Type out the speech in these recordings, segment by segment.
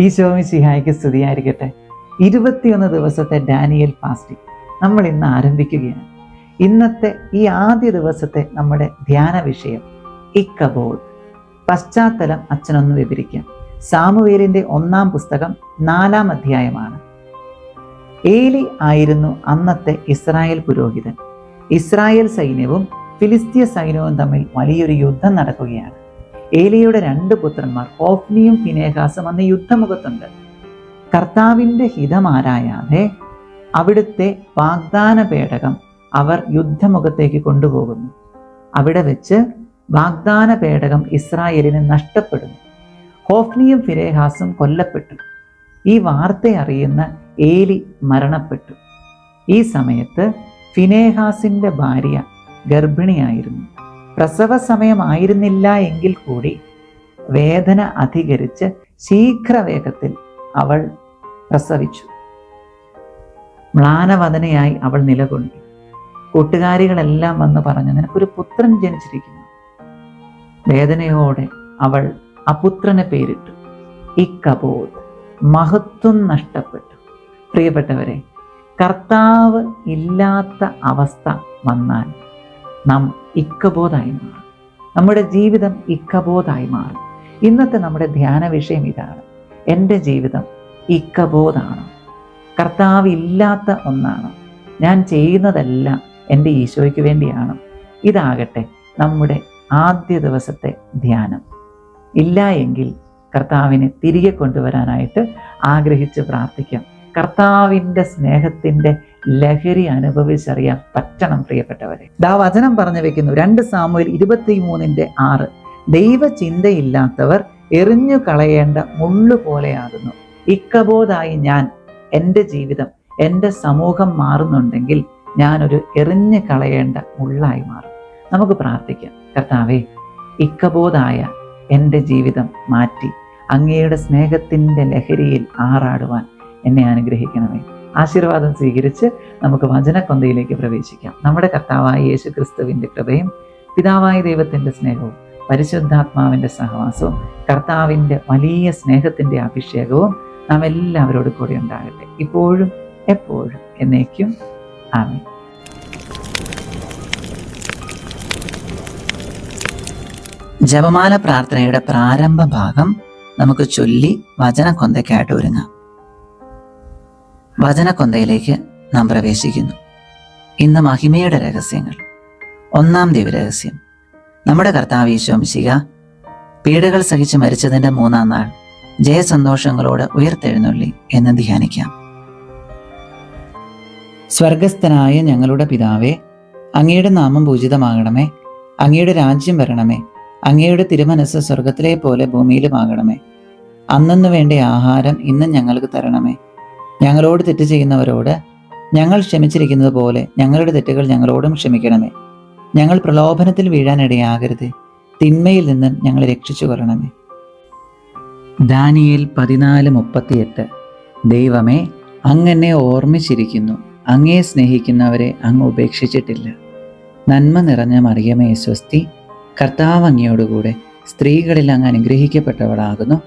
ഈശോ മിശിഹായ്ക്ക് സ്തുതിയായിരിക്കട്ടെ. 21 ദിവസത്തെ ഡാനിയൽ ഫാസ്റ്റിംഗ് നമ്മൾ ഇന്ന് ആരംഭിക്കുകയാണ്. ഇന്നത്തെ ഈ ആദ്യ ദിവസത്തെ നമ്മുടെ ധ്യാന വിഷയം ഇക്കബോദ്. പശ്ചാത്തലം അച്ഛനൊന്ന് വിവരിക്കാം. സാമുവേലിന്റെ 1-ാം പുസ്തകം 4-ാം അധ്യായമാണ്. ഏലി ആയിരുന്നു അന്നത്തെ ഇസ്രായേൽ പുരോഹിതൻ. ഇസ്രായേൽ സൈന്യവും ഫിലിസ്തീയ സൈന്യവും തമ്മിൽ വലിയൊരു യുദ്ധം നടക്കുകയാണ്. ഏലിയുടെ 2 പുത്രന്മാർ ഹോഫ്നിയും ഫിനേഹാസും അന്ന് യുദ്ധമുഖത്തുണ്ട്. കർത്താവിൻ്റെ ഹിതമാരായാതെ അവിടുത്തെ വാഗ്ദാന പേടകം അവർ യുദ്ധമുഖത്തേക്ക് കൊണ്ടുപോകുന്നു. അവിടെ വെച്ച് വാഗ്ദാന പേടകം ഇസ്രായേലിന് നഷ്ടപ്പെടുന്നു. ഹോഫ്നിയും ഫിനേഹാസും കൊല്ലപ്പെട്ടു. ഈ വാർത്ത അറിയുന്ന ഏലി മരണപ്പെട്ടു. ഈ സമയത്ത് ഫിനേഹാസിൻ്റെ ഭാര്യ ഗർഭിണിയായിരുന്നു. പ്രസവ സമയമായിരുന്നില്ല എങ്കിൽ കൂടി വേദന അധികരിച്ച് ശീഘ്രവേഗത്തിൽ അവൾ പ്രസവിച്ചു. മ്ലാനവദനയായി അവൾ നിലകൊണ്ടു. കൂട്ടുകാരികളെല്ലാം വന്ന് പറഞ്ഞു, നിനക്കൊരു പുത്രൻ ജനിച്ചിരിക്കുന്നു. വേദനയോടെ അവൾ ആ പുത്രനെ പേരിട്ടു ഇക്കബോദ്. മഹത്വം നഷ്ടപ്പെട്ടു. പ്രിയപ്പെട്ടവരെ, കർത്താവ് ഇല്ലാത്ത അവസ്ഥ വന്നാൽ നാം ഇക്കബോധായി മാറും. നമ്മുടെ ജീവിതം ഇക്കബോധായി മാറും. ഇന്നത്തെ നമ്മുടെ ധ്യാന വിഷയം ഇതാണ്. എൻ്റെ ജീവിതം ഇക്കബോധാണ്. കർത്താവ് ഇല്ലാത്ത ഒന്നാണ്. ഞാൻ ചെയ്യുന്നതെല്ലാം എൻ്റെ ഈശോയ്ക്ക് വേണ്ടിയാണ്. ഇതാകട്ടെ നമ്മുടെ ആദ്യ ദിവസത്തെ ധ്യാനം. ഇല്ല എങ്കിൽ കർത്താവിനെ തിരികെ കൊണ്ടുവരാനായിട്ട് ആഗ്രഹിച്ച് പ്രാർത്ഥിക്കാം. കർത്താവിൻ്റെ സ്നേഹത്തിൻ്റെ ലഹരി അനുഭവിച്ചറിയാൻ പറ്റണം പ്രിയപ്പെട്ടവരെ. വചനം പറഞ്ഞു വെക്കുന്നു 2 സാമുവേൽ 23:6. ദൈവചിന്തയില്ലാത്തവർ എറിഞ്ഞു കളയേണ്ട മുള്ളു പോലെയാകുന്നു. ഇക്കബോധായി ഞാൻ, എൻ്റെ ജീവിതം, എൻ്റെ സമൂഹം മാറുന്നുണ്ടെങ്കിൽ ഞാനൊരു എറിഞ്ഞു കളയേണ്ട മുള്ളായി മാറും. നമുക്ക് പ്രാർത്ഥിക്കാം. കർത്താവേ, ഇക്കബോധായ എൻ്റെ ജീവിതം മാറ്റി അങ്ങയുടെ സ്നേഹത്തിൻ്റെ ലഹരിയിൽ ആറാടുവാൻ എന്നെ അനുഗ്രഹിക്കണമേ. ആശീർവാദം സ്വീകരിച്ച് നമുക്ക് വചനക്കൊന്തയിലേക്ക് പ്രവേശിക്കാം. നമ്മുടെ കർത്താവായ യേശു ക്രിസ്തുവിൻ്റെ കൃപയും പിതാവായ ദൈവത്തിൻ്റെ സ്നേഹവും പരിശുദ്ധാത്മാവിൻ്റെ സഹവാസവും കർത്താവിൻ്റെ വലിയ സ്നേഹത്തിൻ്റെ അഭിഷേകവും നാം എല്ലാവരോടും കൂടി ഉണ്ടാകട്ടെ, ഇപ്പോഴും എപ്പോഴും എന്നേക്കും. ആമേൻ. ജപമാല പ്രാർത്ഥനയുടെ പ്രാരംഭ ഭാഗം നമുക്ക് ചൊല്ലി വചനക്കൊന്തയ്ക്കായിട്ട് ഒരുങ്ങാം. വചനക്കൊന്തയിലേക്ക് നാം പ്രവേശിക്കുന്നു. ഇന്ന് മഹിമയുടെ രഹസ്യങ്ങൾ. 1-ാം ദിവരഹസ്യം. നമ്മുടെ കർത്താവ് ഈശോ മിശിഹാ പീഡകൾ സഹിച്ച് മരിച്ചതിൻ്റെ 3-ാം നാൾ ജയസന്തോഷങ്ങളോട് ഉയർത്തെഴുന്നള്ളി എന്ന് ധ്യാനിക്കാം. സ്വർഗസ്ഥനായ ഞങ്ങളുടെ പിതാവേ, അങ്ങയുടെ നാമം പൂജിതമാകണമേ. അങ്ങയുടെ രാജ്യം വരണമേ. അങ്ങയുടെ തിരുമനസ്സ് സ്വർഗത്തിലെ പോലെ ഭൂമിയിലുമാകണമേ. അന്നന്ന് വേണ്ട ആഹാരം ഇന്നും ഞങ്ങൾക്ക് തരണമേ. ഞങ്ങളോട് തെറ്റ് ചെയ്യുന്നവരോട് ഞങ്ങൾ ക്ഷമിച്ചിരിക്കുന്നത് പോലെ ഞങ്ങളുടെ തെറ്റുകൾ ഞങ്ങളോടും ക്ഷമിക്കണമേ. ഞങ്ങൾ പ്രലോഭനത്തിൽ വീഴാനിടയാകരുത്. തിന്മയിൽ നിന്ന് ഞങ്ങളെ രക്ഷിച്ചു കൊള്ളണമേ. ദാനിയേൽ 14:38. ദൈവമേ, അങ്ങെന്നെ ഓർമ്മിച്ചിരിക്കുന്നു. അങ്ങയെ സ്നേഹിക്കുന്നവരെ അങ്ങ് ഉപേക്ഷിച്ചിട്ടില്ല. നന്മ നിറഞ്ഞ മറിയമേ സ്വസ്തി. കർത്താവ് അങ്ങയോടുകൂടെ സ്ത്രീകളിൽ അങ്ങ് അനുഗ്രഹിക്കപ്പെട്ടവളാകുന്നു.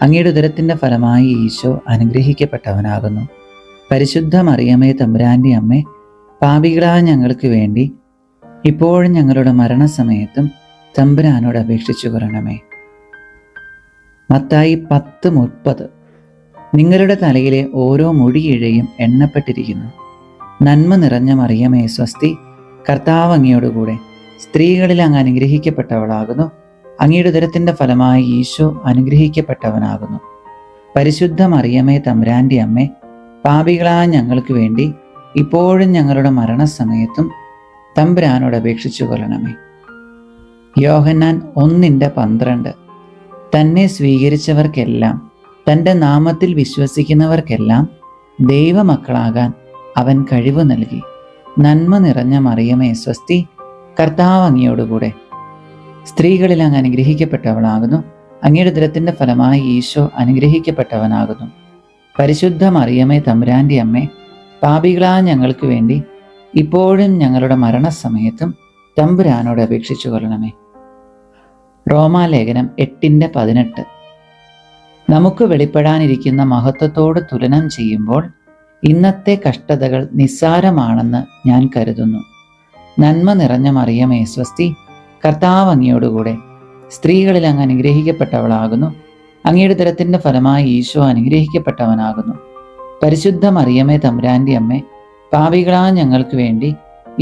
അങ്ങയുടെ ഉദരത്തിൻ്റെ ഫലമായി ഈശോ അനുഗ്രഹിക്കപ്പെട്ടവനാകുന്നു. പരിശുദ്ധ മറിയമേ തമ്പുരാൻ്റെ അമ്മേ, പാപികളായ ഞങ്ങൾക്ക് വേണ്ടി ഇപ്പോഴും ഞങ്ങളുടെ മരണസമയത്തും തമ്പുരാനോട് അപേക്ഷിച്ചു കൊള്ളണമേ. മത്തായി 10:30. നിങ്ങളുടെ തലയിലെ ഓരോ മുടിയിഴയും എണ്ണപ്പെട്ടിരിക്കുന്നു. നന്മ നിറഞ്ഞ മറിയമേ സ്വസ്തി. കർത്താവ് അങ്ങയോടുകൂടെ സ്ത്രീകളിൽ അങ്ങ് അനുഗ്രഹിക്കപ്പെട്ടവളാകുന്നു. അങ്ങയുടെ ഉദരത്തിൻ്റെ ഫലമായി ഈശോ അനുഗ്രഹിക്കപ്പെട്ടവനാകുന്നു. പരിശുദ്ധ മറിയമേ തമ്പുരാൻ്റെ അമ്മേ, പാപികളായ ഞങ്ങൾക്ക് വേണ്ടി ഇപ്പോഴും ഞങ്ങളുടെ മരണസമയത്തും തമ്പുരാനോട് അപേക്ഷിച്ചു കൊള്ളണമേ. യോഹന്നാൻ 1:12. തന്നെ സ്വീകരിച്ചവർക്കെല്ലാം, തൻ്റെ നാമത്തിൽ വിശ്വസിക്കുന്നവർക്കെല്ലാം ദൈവമക്കളാകാൻ അവൻ കഴിവ് നൽകി. നന്മ നിറഞ്ഞ മറിയമേ സ്വസ്തി. കർത്താവ് അങ്ങയോടുകൂടെ സ്ത്രീകളിൽ അങ്ങ് അനുഗ്രഹിക്കപ്പെട്ടവളാകുന്നു. അങ്ങയുടെ ഉദരത്തിൻ്റെ ഫലമായി ഈശോ അനുഗ്രഹിക്കപ്പെട്ടവനാകുന്നു. പരിശുദ്ധ മറിയമേ തമ്പുരാൻ്റെ അമ്മേ, പാപികളായ ഞങ്ങൾക്ക് വേണ്ടി ഇപ്പോഴും ഞങ്ങളുടെ മരണസമയത്തും തമ്പുരാനോട് അപേക്ഷിച്ചു കൊള്ളണമേ. റോമാലേഖനം 8:18. നമുക്ക് വെളിപ്പെടാനിരിക്കുന്ന മഹത്വത്തോട് തുലനം ചെയ്യുമ്പോൾ ഇന്നത്തെ കഷ്ടതകൾ നിസ്സാരമാണെന്ന് ഞാൻ കരുതുന്നു. നന്മ നിറഞ്ഞ മറിയമേ സ്വസ്തി, കർത്താവ് അങ്ങയോടുകൂടെ സ്ത്രീകളിൽ അങ്ങ് അനുഗ്രഹിക്കപ്പെട്ടവളാകുന്നു. അങ്ങയുടെ ഉദരത്തിൻ്റെ ഫലമായി ഈശോ അനുഗ്രഹിക്കപ്പെട്ടവനാകുന്നു. പരിശുദ്ധ മറിയമേ തമ്പുരാന്റെ അമ്മേ, പാപികളായ ഞങ്ങൾക്ക് വേണ്ടി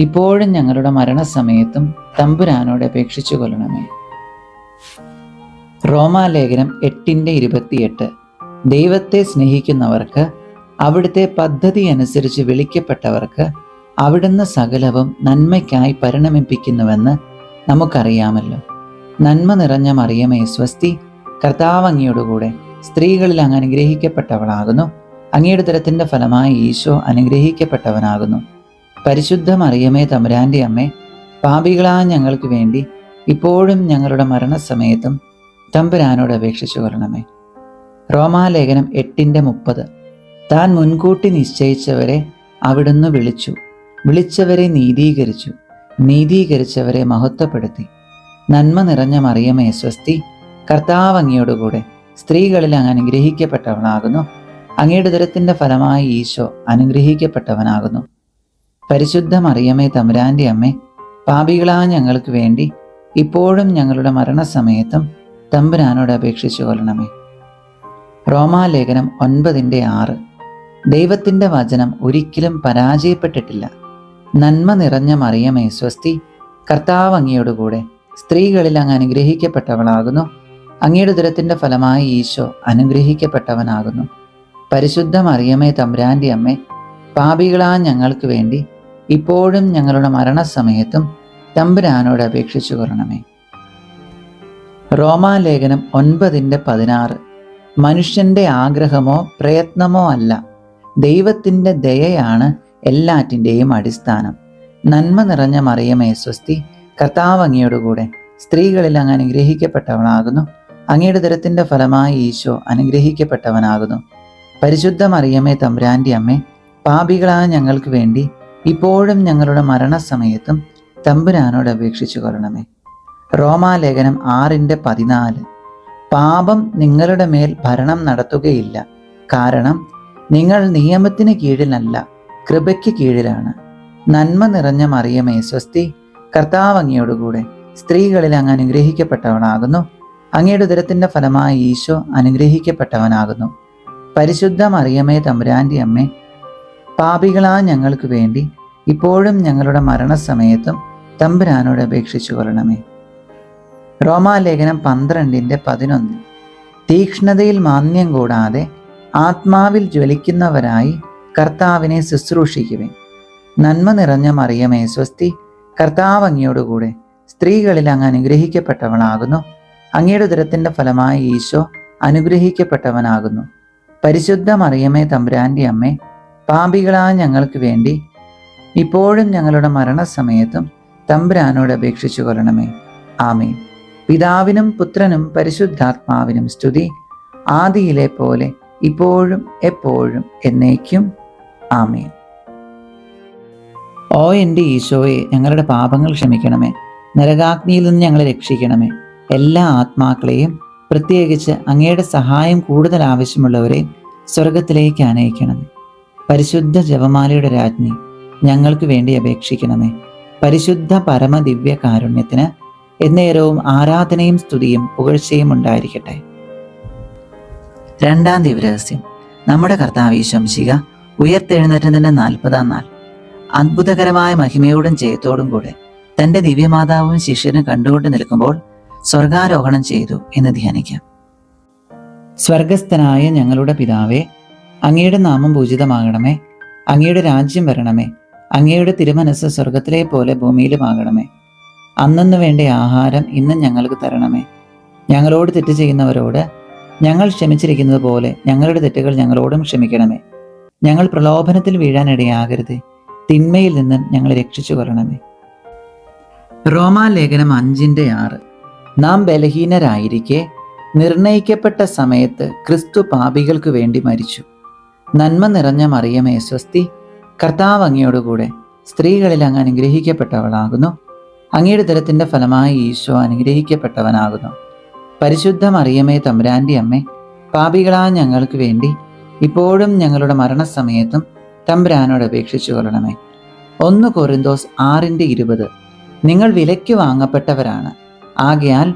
ഇപ്പോഴും ഞങ്ങളുടെ മരണസമയത്തും തമ്പുരാനോട് അപേക്ഷിച്ചു കൊള്ളണമേ. റോമാലേഖനം 8:28. ദൈവത്തെ സ്നേഹിക്കുന്നവർക്ക്, അവിടുത്തെ പദ്ധതി അനുസരിച്ച് വിളിക്കപ്പെട്ടവർക്ക് അവിടുന്ന് സകലവും നന്മയ്ക്കായി പരിണമിപ്പിക്കുന്നുവെന്ന് നമുക്കറിയാമല്ലോ. നന്മ നിറഞ്ഞ മറിയമേ സ്വസ്തി, കർത്താവ് അങ്ങയോടുകൂടെ സ്ത്രീകളിൽ അങ്ങ് അനുഗ്രഹിക്കപ്പെട്ടവളാകുന്നു. അങ്ങയുടെ ഉദരത്തിൻ്റെ ഫലമായി ഈശോ അനുഗ്രഹിക്കപ്പെട്ടവനാകുന്നു. പരിശുദ്ധ മറിയമേ തമ്പുരാന്റെ അമ്മേ, പാപികളായ ഞങ്ങൾക്ക് വേണ്ടി ഇപ്പോഴും ഞങ്ങളുടെ മരണസമയത്തും തമ്പുരാനോട് അപേക്ഷിച്ചു കൊള്ളണമേ. റോമാലേഖനം 8:30. താൻ മുൻകൂട്ടി നിശ്ചയിച്ചവരെ അവിടുന്ന് വിളിച്ചു, വിളിച്ചവരെ നീതീകരിച്ചു, നീതീകരിച്ചവരെ മഹത്വപ്പെടുത്തി. നന്മ നിറഞ്ഞ മറിയമേ സ്വസ്തി, കർത്താവ് അങ്ങയോടുകൂടെ സ്ത്രീകളിൽ അങ്ങ് അനുഗ്രഹിക്കപ്പെട്ടവനാകുന്നു. അങ്ങയുടെ ഉദരത്തിൻ്റെ ഫലമായി ഈശോ അനുഗ്രഹിക്കപ്പെട്ടവനാകുന്നു. പരിശുദ്ധ മറിയമേ തമ്പുരാന്റെ അമ്മേ, പാപികളായ ഞങ്ങൾക്ക് വേണ്ടി ഇപ്പോഴും ഞങ്ങളുടെ മരണസമയത്തും തമ്പുരാനോട് അപേക്ഷിച്ചു കൊള്ളണമേ. റോമാലേഖനം 9:6. ദൈവത്തിൻ്റെ വചനം ഒരിക്കലും പരാജയപ്പെട്ടിട്ടില്ല. നന്മ നിറഞ്ഞ മറിയമേ സ്വസ്തി, കർത്താവ് അങ്ങയോടുകൂടെ സ്ത്രീകളിൽ അങ്ങ് അനുഗ്രഹിക്കപ്പെട്ടവളാകുന്നു. അങ്ങയുടെ ഉദരത്തിൻ്റെ ഫലമായി ഈശോ അനുഗ്രഹിക്കപ്പെട്ടവനാകുന്നു. പരിശുദ്ധ മറിയമേ തമ്പുരാന്റെ അമ്മേ, പാപികളായ ഞങ്ങൾക്ക് വേണ്ടി ഇപ്പോഴും ഞങ്ങളുടെ മരണസമയത്തും തമ്പുരാനോട് അപേക്ഷിച്ചു കൊള്ളണമേ. റോമാലേഖനം 9:16. മനുഷ്യൻ്റെ ആഗ്രഹമോ പ്രയത്നമോ അല്ല, ദൈവത്തിൻ്റെ ദയയാണ് എല്ലാറ്റിൻ്റെയും അടിസ്ഥാനം. നന്മ നിറഞ്ഞ മറിയമേ സ്വസ്തി, കർത്താവ് അങ്ങയോടുകൂടെ സ്ത്രീകളിൽ അങ്ങ് അനുഗ്രഹിക്കപ്പെട്ടവനാകുന്നു. അങ്ങയുടെ ഉദരത്തിൻ്റെ ഫലമായി ഈശോ അനുഗ്രഹിക്കപ്പെട്ടവനാകുന്നു. പരിശുദ്ധ മറിയമേ തമ്പുരാന്റെ അമ്മേ, പാപികളായ ഞങ്ങൾക്ക് വേണ്ടി ഇപ്പോഴും ഞങ്ങളുടെ മരണസമയത്തും തമ്പുരാനോട് അപേക്ഷിച്ചു കൊള്ളണമേ. റോമാലേഖനം 6:14. പാപം നിങ്ങളുടെ മേൽ ഭരണം നടത്തുകയില്ല, കാരണം നിങ്ങൾ നിയമത്തിന് കീഴിലല്ല, കൃപയ്ക്ക് കീഴിലാണ്. നന്മ നിറഞ്ഞ മറിയമേ സ്വസ്തി, കർത്താവ് അങ്ങയോടുകൂടെ സ്ത്രീകളിൽ അങ്ങ് അനുഗ്രഹിക്കപ്പെട്ടവനാകുന്നു. അങ്ങയുടെ ഉദരത്തിൻ്റെ ഫലമായി ഈശോ അനുഗ്രഹിക്കപ്പെട്ടവനാകുന്നു. പരിശുദ്ധ മറിയമേ തമ്പുരാന്റെ അമ്മേ, പാപികളായ ഞങ്ങൾക്ക് വേണ്ടി ഇപ്പോഴും ഞങ്ങളുടെ മരണസമയത്തും തമ്പുരാനോട് അപേക്ഷിച്ചു കൊള്ളണമേ. റോമാലേഖനം 12:11. തീക്ഷ്ണതയിൽ മാന്യം കൂടാതെ ആത്മാവിൽ ജ്വലിക്കുന്നവരായി കർത്താവിനെ ശുശ്രൂഷിക്കുവിൻ. നന്മ നിറഞ്ഞ മറിയമേ സ്വസ്തി, കർത്താവ് അങ്ങയോടുകൂടെ സ്ത്രീകളിൽ അങ്ങ് അനുഗ്രഹിക്കപ്പെട്ടവളാകുന്നു. അങ്ങയുടെ ഉദരത്തിൻ്റെ ഫലമായി ഈശോ അനുഗ്രഹിക്കപ്പെട്ടവനാകുന്നു. പരിശുദ്ധ മറിയമേ തമ്പുരാന്റെ അമ്മേ, പാപികളായ ഞങ്ങൾക്ക് വേണ്ടി ഇപ്പോഴും ഞങ്ങളുടെ മരണസമയത്തും തമ്പുരാനോട് അപേക്ഷിച്ചു കൊള്ളണമേ. ആമേൻ. പിതാവിനും പുത്രനും പരിശുദ്ധാത്മാവിനും സ്തുതി, ആദിയിലെ പോലെ ഇപ്പോഴും എപ്പോഴും എന്നേക്കും. ആമേൻ. ഓ എൻ്റെ ഈശോയെ, ഞങ്ങളുടെ പാപങ്ങൾ ക്ഷമിക്കണമേ, നരകാഗ്നിയിൽ നിന്ന് ഞങ്ങളെ രക്ഷിക്കണമേ. എല്ലാ ആത്മാക്കളെയും, പ്രത്യേകിച്ച് അങ്ങയുടെ സഹായം കൂടുതൽ ആവശ്യമുള്ളവരെ സ്വർഗത്തിലേക്ക് അനയിക്കണമേ. പരിശുദ്ധ ജപമാലയുടെ രാജ്ഞി, ഞങ്ങൾക്ക് വേണ്ടി അപേക്ഷിക്കണമേ. പരിശുദ്ധ പരമദിവ്യ കാരുണ്യത്തിന് എന്നേരവും ആരാധനയും സ്തുതിയും പുകഴ്ചയും ഉണ്ടായിരിക്കട്ടെ. രണ്ടാം ദിവരഹസ്യം. നമ്മുടെ കർത്താവ് ഈശോ മിശിഹാ ഉയർത്തെഴുന്നേറ്റതിൻ്റെ 40-ാം നാൾ അത്ഭുതകരമായ മഹിമയോടും ജയത്തോടും കൂടെ തൻ്റെ ദിവ്യമാതാവും ശിഷ്യനും കണ്ടുകൊണ്ട് നിൽക്കുമ്പോൾ സ്വർഗാരോഹണം ചെയ്തു എന്ന് ധ്യാനിക്കാം. സ്വർഗസ്ഥനായ ഞങ്ങളുടെ പിതാവേ, അങ്ങയുടെ നാമം പൂജിതമാകണമേ. അങ്ങയുടെ രാജ്യം വരണമേ. അങ്ങയുടെ തിരുമനസ്സ് സ്വർഗത്തിലെ പോലെ ഭൂമിയിലുമാകണമേ. അന്നന്ന് വേണ്ട ആഹാരം ഇന്നും ഞങ്ങൾക്ക് തരണമേ. ഞങ്ങളോട് തെറ്റ് ചെയ്യുന്നവരോട് ഞങ്ങൾ ക്ഷമിച്ചിരിക്കുന്നത് പോലെ ഞങ്ങളുടെ തെറ്റുകൾ ഞങ്ങളോടും ക്ഷമിക്കണമേ. ഞങ്ങൾ പ്രലോഭനത്തിൽ വീഴാനിടയാകരുതേ, തിന്മയിൽ നിന്ന് ഞങ്ങളെ രക്ഷിച്ചു കൊള്ളണമേ. റോമാലേഖനം 5:6. നാം ബലഹീനരായിരിക്കെ നിർണയിക്കപ്പെട്ട സമയത്ത് ക്രിസ്തു പാപികൾക്ക് വേണ്ടി മരിച്ചു. നന്മ നിറഞ്ഞ മറിയമേ സ്വസ്തി, കർത്താവ് അങ്ങയോടുകൂടെ സ്ത്രീകളിൽ അങ്ങ് അനുഗ്രഹിക്കപ്പെട്ടവളാകുന്നു. അങ്ങയുടെ ഉദരത്തിൻ്റെ ഫലമായി ഈശോ അനുഗ്രഹിക്കപ്പെട്ടവനാകുന്നു. പരിശുദ്ധ മറിയമേ തമ്പുരാന്റെ അമ്മേ, പാപികളായ ഞങ്ങൾക്ക് വേണ്ടി ഇപ്പോഴും ഞങ്ങളുടെ മരണസമയത്തും തമ്പുരാനോട് അപേക്ഷിച്ചു കൊള്ളണമേ. 1 കൊരിന്തോസ് 6:20. നിങ്ങൾ വിലയ്ക്ക് വാങ്ങപ്പെട്ടവരാണ്, ആകയാൽ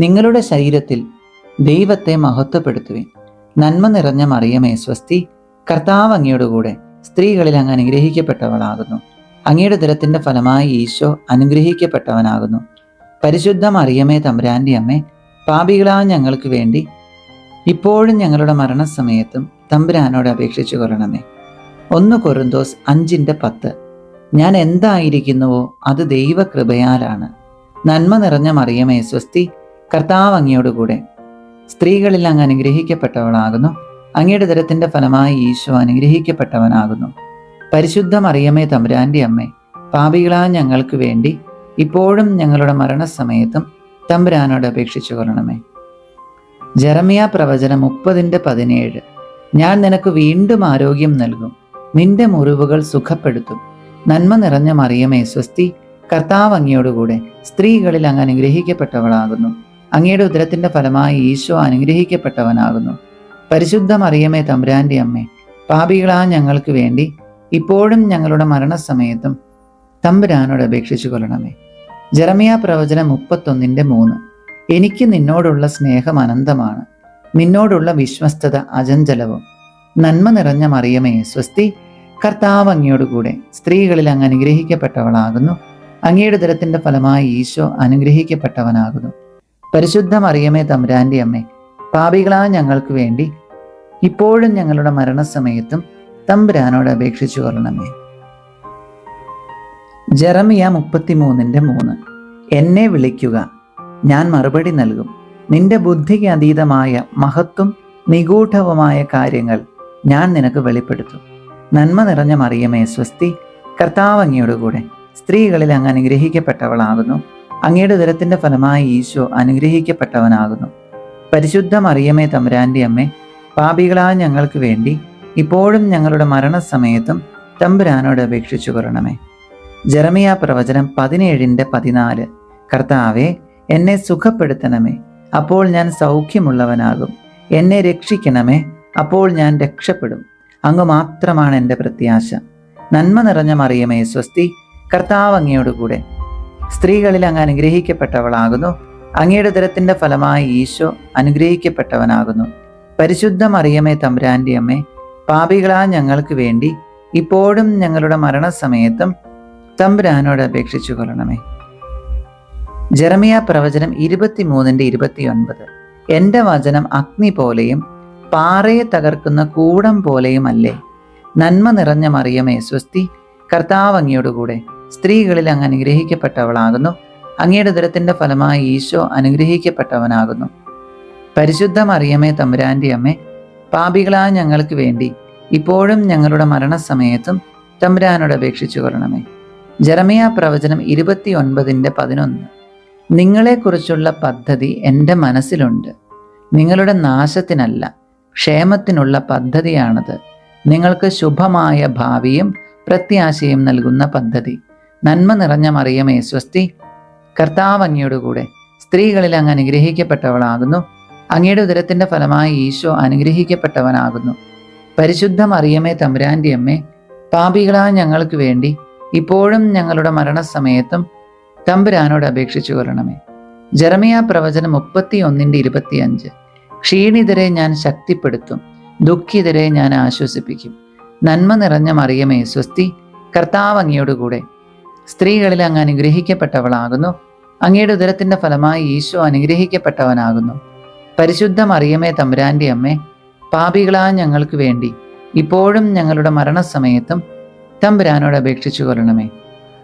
നിങ്ങളുടെ ശരീരത്തിൽ ദൈവത്തെ മഹത്വപ്പെടുത്തുവിൻ. നന്മ നിറഞ്ഞ മറിയമേ സ്വസ്തി, കർത്താവ് അങ്ങയുടെ കൂടെ, സ്ത്രീകളിൽ അങ്ങ് അനുഗ്രഹിക്കപ്പെട്ടവളാകുന്നു. അങ്ങയുടെ ഉദരത്തിന്റെ ഫലമായി ഈശോ അനുഗ്രഹിക്കപ്പെട്ടവനാകുന്നു. പരിശുദ്ധ മറിയമേ തമ്പുരാന്റെ അമ്മേ, പാപികളായ ഞങ്ങൾക്ക് വേണ്ടി ഇപ്പോഴും ഞങ്ങളുടെ മരണസമയത്തും തമ്പുരാനോട് അപേക്ഷിച്ചു കൊള്ളണമേ. 1 കൊരിന്തോസ് 5:10. ഞാൻ എന്തായിരിക്കുന്നുവോ അത് ദൈവകൃപയാലാണ്. നന്മ നിറഞ്ഞ മറിയമേ സ്വസ്തി, കർത്താവ് അങ്ങയോട് കൂടെ, സ്ത്രീകളിൽ അങ്ങ് അനുഗ്രഹിക്കപ്പെട്ടവളാകുന്നു. അങ്ങയുടെ ഉദരത്തിന്റെ ഫലമായി ഈശോ അനുഗ്രഹിക്കപ്പെട്ടവനാകുന്നു. പരിശുദ്ധ മറിയമേ തമ്പുരാന്റെ അമ്മേ, പാപികളായ ഞങ്ങൾക്ക് വേണ്ടി ഇപ്പോഴും ഞങ്ങളുടെ മരണസമയത്തും തമ്പുരാനോട് അപേക്ഷിച്ചു കൊള്ളണമേ. ജെറമിയ പ്രവചനം 30:17. ഞാൻ നിനക്ക് വീണ്ടും ആരോഗ്യം നൽകും, നിന്റെ മുറിവുകൾ സുഖപ്പെടുത്തും. നന്മ നിറഞ്ഞ മറിയമേ സ്വസ്തി, കർത്താവ് അങ്ങയോടുകൂടെ, സ്ത്രീകളിൽ അങ്ങ് അനുഗ്രഹിക്കപ്പെട്ടവളാകുന്നു. അങ്ങയുടെ ഉദരത്തിന്റെ ഫലമായി ഈശോ അനുഗ്രഹിക്കപ്പെട്ടവനാകുന്നു. പരിശുദ്ധ മറിയമേ തമ്പുരാന്റെ അമ്മേ, പാപികളായ ഞങ്ങൾക്ക് വേണ്ടി ഇപ്പോഴും ഞങ്ങളുടെ മരണസമയത്തും തമ്പുരാനോട് അപേക്ഷിച്ചു കൊള്ളണമേ. ജെറമിയ പ്രവചനം 31:3. എനിക്ക് നിന്നോടുള്ള സ്നേഹം അനന്തമാണ്, നിന്നോടുള്ള വിശ്വസ്തത അചഞ്ചലവും. നന്മ നിറഞ്ഞ മറിയമേ സ്വസ്തി, കർത്താവ് അങ്ങയോടുകൂടെ, സ്ത്രീകളിൽ അങ്ങ് അനുഗ്രഹിക്കപ്പെട്ടവളാകുന്നു. അങ്ങയുടെ ഉദരത്തിന്റെ ഫലമായി ഈശോ അനുഗ്രഹിക്കപ്പെട്ടവനാകുന്നു. പരിശുദ്ധ മറിയമേ തമ്പുരാന്റെ അമ്മേ, പാപികളായ ഞങ്ങൾക്ക് വേണ്ടി ഇപ്പോഴും ഞങ്ങളുടെ മരണസമയത്തും തമ്പുരാനോട് അപേക്ഷിച്ചു കൊള്ളണമേ. ജെറമിയ 33:3. എന്നെ വിളിക്കുക, ഞാൻ മറുപടി നൽകും. നിന്റെ ബുദ്ധിക്ക് അതീതമായ മഹത്വം നിഗൂഢവുമായ കാര്യങ്ങൾ ഞാൻ നിനക്ക് വെളിപ്പെടുത്തും. നന്മ നിറഞ്ഞ മറിയമേ സ്വസ്തി, കർത്താവ് അങ്ങയോടുകൂടെ, സ്ത്രീകളിൽ അങ്ങ് അനുഗ്രഹിക്കപ്പെട്ടവളാകുന്നു. അങ്ങയുടെ ഉദരത്തിന്റെ ഫലമായി ഈശോ അനുഗ്രഹിക്കപ്പെട്ടവനാകുന്നു. പരിശുദ്ധ മറിയമേ തമ്പുരാന്റെ അമ്മേ, പാപികളായ ഞങ്ങൾക്ക് വേണ്ടി ഇപ്പോഴും ഞങ്ങളുടെ മരണസമയത്തും തമ്പുരാനോട് അപേക്ഷിച്ചു കൊള്ളണമേ. ജെറമിയ പ്രവചനം 17:14. കർത്താവേ, എന്നെ സുഖപ്പെടുത്തണമേ, അപ്പോൾ ഞാൻ സൗഖ്യമുള്ളവനാകും. എന്നെ രക്ഷിക്കണമേ, അപ്പോൾ ഞാൻ രക്ഷപ്പെടും. അങ്ങ് മാത്രമാണ് എൻ്റെ പ്രത്യാശ. നന്മ നിറഞ്ഞ മറിയമേ സ്വസ്തി, കർത്താവ് അങ്ങയോടുകൂടെ, സ്ത്രീകളിൽ അങ്ങ് അനുഗ്രഹിക്കപ്പെട്ടവളാകുന്നു. അങ്ങയുടെ ഉദരത്തിന്റെ ഫലമായി ഈശോ അനുഗ്രഹിക്കപ്പെട്ടവനാകുന്നു. പരിശുദ്ധ മറിയമേ തമ്പുരാന്റെ അമ്മേ, പാപികളായ ഞങ്ങൾക്ക് വേണ്ടി ഇപ്പോഴും ഞങ്ങളുടെ മരണസമയത്തും തമ്പുരാനോട് അപേക്ഷിച്ചു കൊള്ളണമേ. ജെറമിയ പ്രവചനം 23:29. എൻ്റെ വചനം അഗ്നി പോലെയും പാറയെ തകർക്കുന്ന കൂടം പോലെയും അല്ലേ. നന്മ നിറഞ്ഞ മറിയമേ സ്വസ്തി, കർത്താവ് അങ്ങയോടുകൂടെ, സ്ത്രീകളിൽ അങ്ങ് അനുഗ്രഹിക്കപ്പെട്ടവളാകുന്നു. അങ്ങയുടെ ഉദരത്തിന്റെ ഫലമായി ഈശോ അനുഗ്രഹിക്കപ്പെട്ടവനാകുന്നു. പരിശുദ്ധ മറിയമേ തമ്പുരാന്റെ അമ്മേ, പാപികളായ ഞങ്ങൾക്ക് വേണ്ടി ഇപ്പോഴും ഞങ്ങളുടെ മരണസമയത്തും തമ്പുരാനോട് അപേക്ഷിച്ചു കൊള്ളണമേ. ജെറമിയ പ്രവചനം 29:11. നിങ്ങളെക്കുറിച്ചുള്ള പദ്ധതി എൻ്റെ മനസ്സിലുണ്ട്, നിങ്ങളുടെ നാശത്തിനല്ല, ക്ഷേമത്തിനുള്ള പദ്ധതിയാണത്. നിങ്ങൾക്ക് ശുഭമായ ഭാവിയും പ്രത്യാശയും നൽകുന്ന പദ്ധതി. നന്മ നിറഞ്ഞ മറിയമേ സ്വസ്തി, കർത്താവ് അങ്ങയോടുകൂടെ, സ്ത്രീകളിൽ അങ്ങ് അനുഗ്രഹിക്കപ്പെട്ടവളാകുന്നു. അങ്ങയുടെ ഉദരത്തിന്റെ ഫലമായി ഈശോ അനുഗ്രഹിക്കപ്പെട്ടവനാകുന്നു. പരിശുദ്ധ മറിയമേ തമ്പുരാന്റെ അമ്മേ, പാപികളായ ഞങ്ങൾക്ക് വേണ്ടി ഇപ്പോഴും ഞങ്ങളുടെ മരണസമയത്തും തമ്പുരാനോട് അപേക്ഷിച്ചു കൊള്ളണമേ. ജെറമിയ പ്രവചനം 31:25. ക്ഷീണിതരെ ഞാൻ ശക്തിപ്പെടുത്തും, ദുഃഖിതരെ ഞാൻ ആശ്വസിപ്പിക്കും. നന്മ നിറഞ്ഞ മറിയമേ സ്വസ്തി, കർത്താവ് അങ്ങയോടുകൂടെ, സ്ത്രീകളിൽ അങ്ങ് അനുഗ്രഹിക്കപ്പെട്ടവളാകുന്നു. അങ്ങയുടെ ഉദരത്തിന്റെ ഫലമായി ഈശോ അനുഗ്രഹിക്കപ്പെട്ടവനാകുന്നു. പരിശുദ്ധ മറിയമേ തമ്പുരാന്റെ അമ്മേ, പാപികളായ ഞങ്ങൾക്ക് വേണ്ടി ഇപ്പോഴും ഞങ്ങളുടെ മരണസമയത്തും തമ്പുരാനോട് അപേക്ഷിച്ചു കൊള്ളണമേ.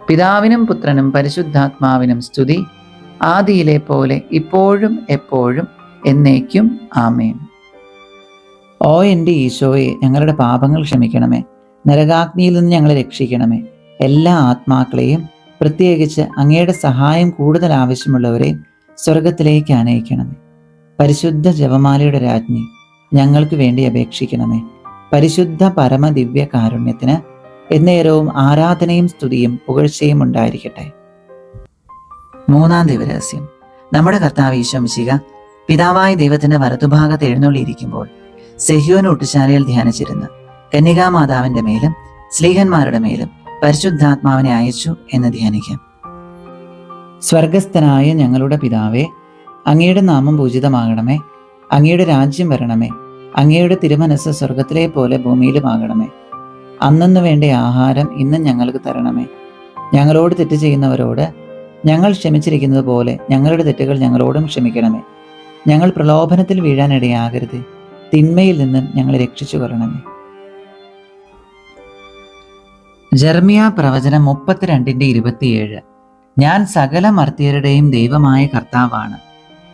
പിതാവിനും പുത്രനും പരിശുദ്ധാത്മാവിനും സ്തുതി, ആദിയിലെ പോലെ ഇപ്പോഴും എപ്പോഴും എന്നേക്കും ആമേൻ. ഓ എൻ്റെ ഈശോയെ, ഞങ്ങളുടെ പാപങ്ങൾ ക്ഷമിക്കണമേ, നരകാഗ്നിയിൽ നിന്ന് ഞങ്ങളെ രക്ഷിക്കണമേ. എല്ലാ ആത്മാക്കളെയും, പ്രത്യേകിച്ച് അങ്ങയുടെ സഹായം കൂടുതൽ ആവശ്യമുള്ളവരെയും സ്വർഗത്തിലേക്ക് ആനയിക്കണമേ. പരിശുദ്ധ ജപമാലയുടെ രാജ്ഞി, ഞങ്ങൾക്ക് വേണ്ടി അപേക്ഷിക്കണമേ. പരിശുദ്ധ പരമദിവ്യ കാരുണ്യത്തിന് എന്നേരവും ആരാധനയും സ്തുതിയും പുകഴ്ചയും ഉണ്ടായിരിക്കട്ടെ. 3-ാം ദിവരഹസ്യം. നമ്മുടെ കർത്താവ് ഈശോ മിശിഹ പിതാവായ ദൈവത്തിന്റെ വലതുഭാഗത്ത് എഴുന്നള്ളിയിരിക്കുമ്പോൾ സെഹ്യോൻ ഊട്ടുശാലയിൽ ധ്യാനിച്ചിരുന്ന് കന്യകാമാതാവിന്റെ മേലും സ്ലീഹന്മാരുടെ മേലും പരിശുദ്ധാത്മാവിനെ അയച്ചു എന്ന് ധ്യാനിക്കാം. സ്വർഗസ്ഥനായ ഞങ്ങളുടെ പിതാവേ, അങ്ങയുടെ നാമം പൂജിതമാകണമേ. അങ്ങയുടെ രാജ്യം വരണമേ. അങ്ങയുടെ തിരുമനസ് സ്വർഗത്തിലെ പോലെ ഭൂമിയിലുമാകണമേ. അന്നന്ന് വേണ്ട ആഹാരം ഇന്ന് ഞങ്ങൾക്ക് തരണമേ. ഞങ്ങളോട് തെറ്റ് ചെയ്യുന്നവരോട് ഞങ്ങൾ ക്ഷമിച്ചിരിക്കുന്നത് പോലെ ഞങ്ങളുടെ തെറ്റുകൾ ഞങ്ങളോടും ക്ഷമിക്കണമേ. ഞങ്ങൾ പ്രലോഭനത്തിൽ വീഴാനിടയാകരുത്, തിന്മയിൽ നിന്നും ഞങ്ങളെ രക്ഷിച്ചു കൊള്ളണമേ. ജെറമ്യാ പ്രവചനം 32:27. ഞാൻ സകല മർത്യരുടെയും ദൈവമായ കർത്താവാണ്.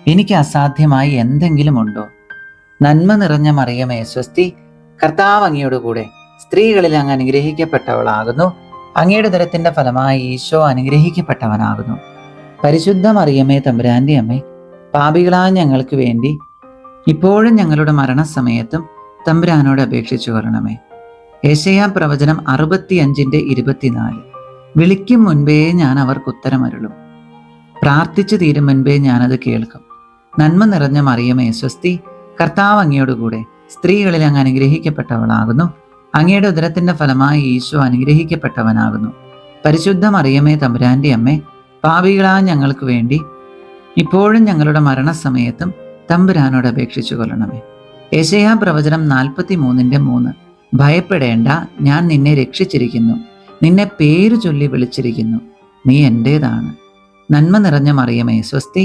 എനിക്ക് അസാധ്യമായി എന്തെങ്കിലും ഉണ്ടോ? നന്മ നിറഞ്ഞ മറിയമേ സ്വസ്തി, കർത്താവ് അങ്ങയോട് കൂടെ, സ്ത്രീകളിൽ അങ്ങ് അനുഗ്രഹിക്കപ്പെട്ടവളാകുന്നു. അങ്ങയുടെ ഉദരത്തിന്റെ ഫലമായി ഈശോ അനുഗ്രഹിക്കപ്പെട്ടവനാകുന്നു. പരിശുദ്ധ മറിയമേ തമ്പുരാന്റെ അമ്മേ, പാപികളായ ഞങ്ങൾക്ക് വേണ്ടി ഇപ്പോഴും ഞങ്ങളുടെ മരണസമയത്തും തമ്പുരാനോട് അപേക്ഷിച്ചു കൊള്ളണമേ. യെശയ്യാ പ്രവചനം 65:24. വിളിക്കും മുൻപേ ഞാൻ അവർക്ക് ഉത്തരമരുളും, പ്രാർത്ഥിച്ചു തീരും മുൻപേ ഞാനത് കേൾക്കും. നന്മ നിറഞ്ഞ മറിയമേ സ്വസ്തി, കർത്താവ് അങ്ങയോട് കൂടെ, സ്ത്രീകളിൽ അങ്ങ് അനുഗ്രഹിക്കപ്പെട്ടവളാകുന്നു. അങ്ങയുടെ ഉദരത്തിന്റെ ഫലമായി ഈശോ അനുഗ്രഹിക്കപ്പെട്ടവനാകുന്നു. പരിശുദ്ധ മറിയമേ തമ്പുരാന്റെ അമ്മേ, പാപികളായ ഞങ്ങൾക്ക് വേണ്ടി ഇപ്പോഴും ഞങ്ങളുടെ മരണസമയത്തും തമ്പുരാനോട് അപേക്ഷിച്ചു കൊള്ളണമേ. യെശയ്യാ പ്രവചനം 43:3. ഭയപ്പെടേണ്ട, ഞാൻ നിന്നെ രക്ഷിച്ചിരിക്കുന്നു, നിന്നെ പേര് ചൊല്ലി വിളിച്ചിരിക്കുന്നു, നീ എൻ്റേതാണ്. നന്മ നിറഞ്ഞ മറിയമേ സ്വസ്തി,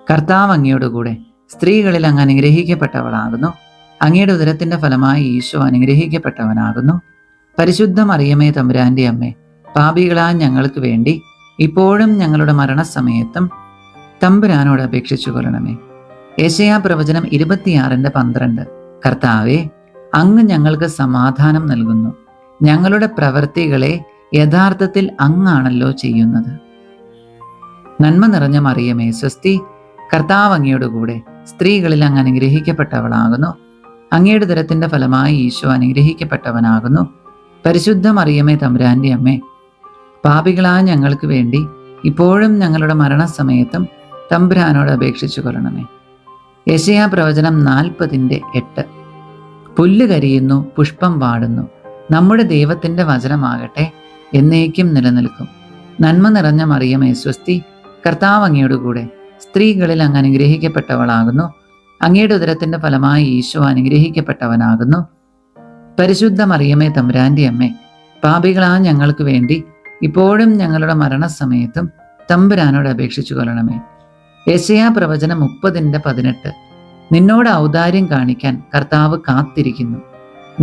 കർത്താവ് അങ്ങയോട് കൂടെ, സ്ത്രീകളിൽ അങ്ങ് അനുഗ്രഹിക്കപ്പെട്ടവളാകുന്നു. അങ്ങയുടെ ഉദരത്തിന്റെ ഫലമായി ഈശോ അനുഗ്രഹിക്കപ്പെട്ടവനാകുന്നു. പരിശുദ്ധ മറിയമേ തമ്പുരാന്റെ അമ്മേ, പാപികളായ ഞങ്ങൾക്ക് വേണ്ടി ഇപ്പോഴും ഞങ്ങളുടെ മരണസമയത്തും തമ്പുരാനോട് അപേക്ഷിച്ചു കൊള്ളണമേ. യെശയ്യാ പ്രവചനം 26:12. കർത്താവേ, അങ്ങ് ഞങ്ങൾക്ക് സമാധാനം നൽകുന്നു. ഞങ്ങളുടെ പ്രവൃത്തികളെ യഥാർത്ഥത്തിൽ അങ്ങാണല്ലോ ചെയ്യുന്നത്. നന്മ നിറഞ്ഞ മറിയമേ സ്വസ്തി, കർത്താവ് അങ്ങയോട് കൂടെ, സ്ത്രീകളിൽ അങ്ങ് അനുഗ്രഹിക്കപ്പെട്ടവളാകുന്നു. അങ്ങയുടെ ഉദരത്തിന്റെ ഫലമായി ഈശോ അനുഗ്രഹിക്കപ്പെട്ടവനാകുന്നു. പരിശുദ്ധ മറിയമേ തമ്പുരാന്റെ അമ്മേ, പാപികളായ ഞങ്ങൾക്ക് വേണ്ടി ഇപ്പോഴും ഞങ്ങളുടെ മരണസമയത്തും തമ്പുരാനോട് അപേക്ഷിച്ചു കൊള്ളണമേ. യെശയ്യാ പ്രവചനം 40:8. പുല്ല് കരിയുന്നു, പുഷ്പം വാടുന്നു, നമ്മുടെ ദൈവത്തിന്റെ വചനമാകട്ടെ എന്നേക്കും നിലനിൽക്കും. നന്മ നിറഞ്ഞ മറിയമേ സ്വസ്തി, കർത്താവ് അങ്ങയോട് കൂടെ, സ്ത്രീകളിൽ അങ്ങ് അനുഗ്രഹിക്കപ്പെട്ടവളാകുന്നു. അങ്ങയുടെ ഉദരത്തിന്റെ ഫലമായി ഈശോ അനുഗ്രഹിക്കപ്പെട്ടവനാകുന്നു. പരിശുദ്ധ മറിയമേ തമ്പുരാന്റെ അമ്മേ, പാപികളായ ഞങ്ങൾക്ക് വേണ്ടി ഇപ്പോഴും ഞങ്ങളുടെ മരണസമയത്തും തമ്പുരാനോട് അപേക്ഷിച്ചു കൊള്ളണമേ. യെശയ്യാ പ്രവചനം 30:18. നിന്നോട് ഔദാര്യം കാണിക്കാൻ കർത്താവ് കാത്തിരിക്കുന്നു,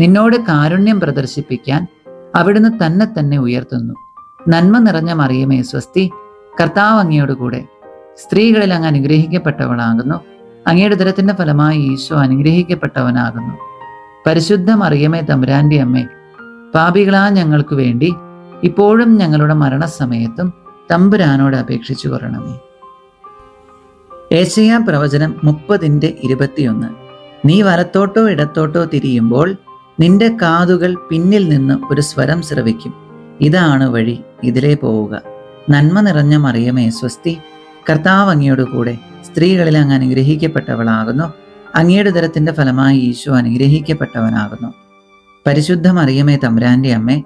നിന്നോട് കാരുണ്യം പ്രദർശിപ്പിക്കാൻ അവിടുന്ന് തന്നെ ഉയർത്തുന്നു. നന്മ നിറഞ്ഞ മറിയമേ സ്വസ്തി, കർത്താവ് അങ്ങയോട് കൂടെ, സ്ത്രീകളിൽ അങ്ങ് അനുഗ്രഹിക്കപ്പെട്ടവളാകുന്നു. അങ്ങയുടെ ഉദരത്തിന്റെ ഫലമായി ഈശോ അനുഗ്രഹിക്കപ്പെട്ടവനാകുന്നു. പരിശുദ്ധ മറിയമേ തമ്പുരാന്റെ അമ്മേ, പാപികളായ ഞങ്ങൾക്ക് വേണ്ടി ഇപ്പോഴും ഞങ്ങളുടെ മരണസമയത്തും തമ്പുരാനോട് അപേക്ഷിച്ചു കൊള്ളണമേ. യെശയ്യാ പ്രവചനം 30:21. നീ വലത്തോട്ടോ ഇടത്തോട്ടോ തിരിയുമ്പോൾ നിന്റെ കാതുകൾ പിന്നിൽ നിന്ന് ഒരു സ്വരം ശ്രവിക്കും, ഇതാണ് വഴി, ഇതിലേ പോവുക. നന്മ നിറഞ്ഞ മറിയമേ സ്വസ്തി, കർത്താവ് അങ്ങയോട് കൂടെ, സ്ത്രീകളിൽ അങ്ങ് അനുഗ്രഹിക്കപ്പെട്ടവളാകുന്നു. അങ്ങയുടെ ഉദരത്തിന്റെ ഫലമായി ഈശോ അനുഗ്രഹിക്കപ്പെട്ടവനാകുന്നു. പരിശുദ്ധ മറിയമേ തമ്പുരാന്റെ അമ്മേ,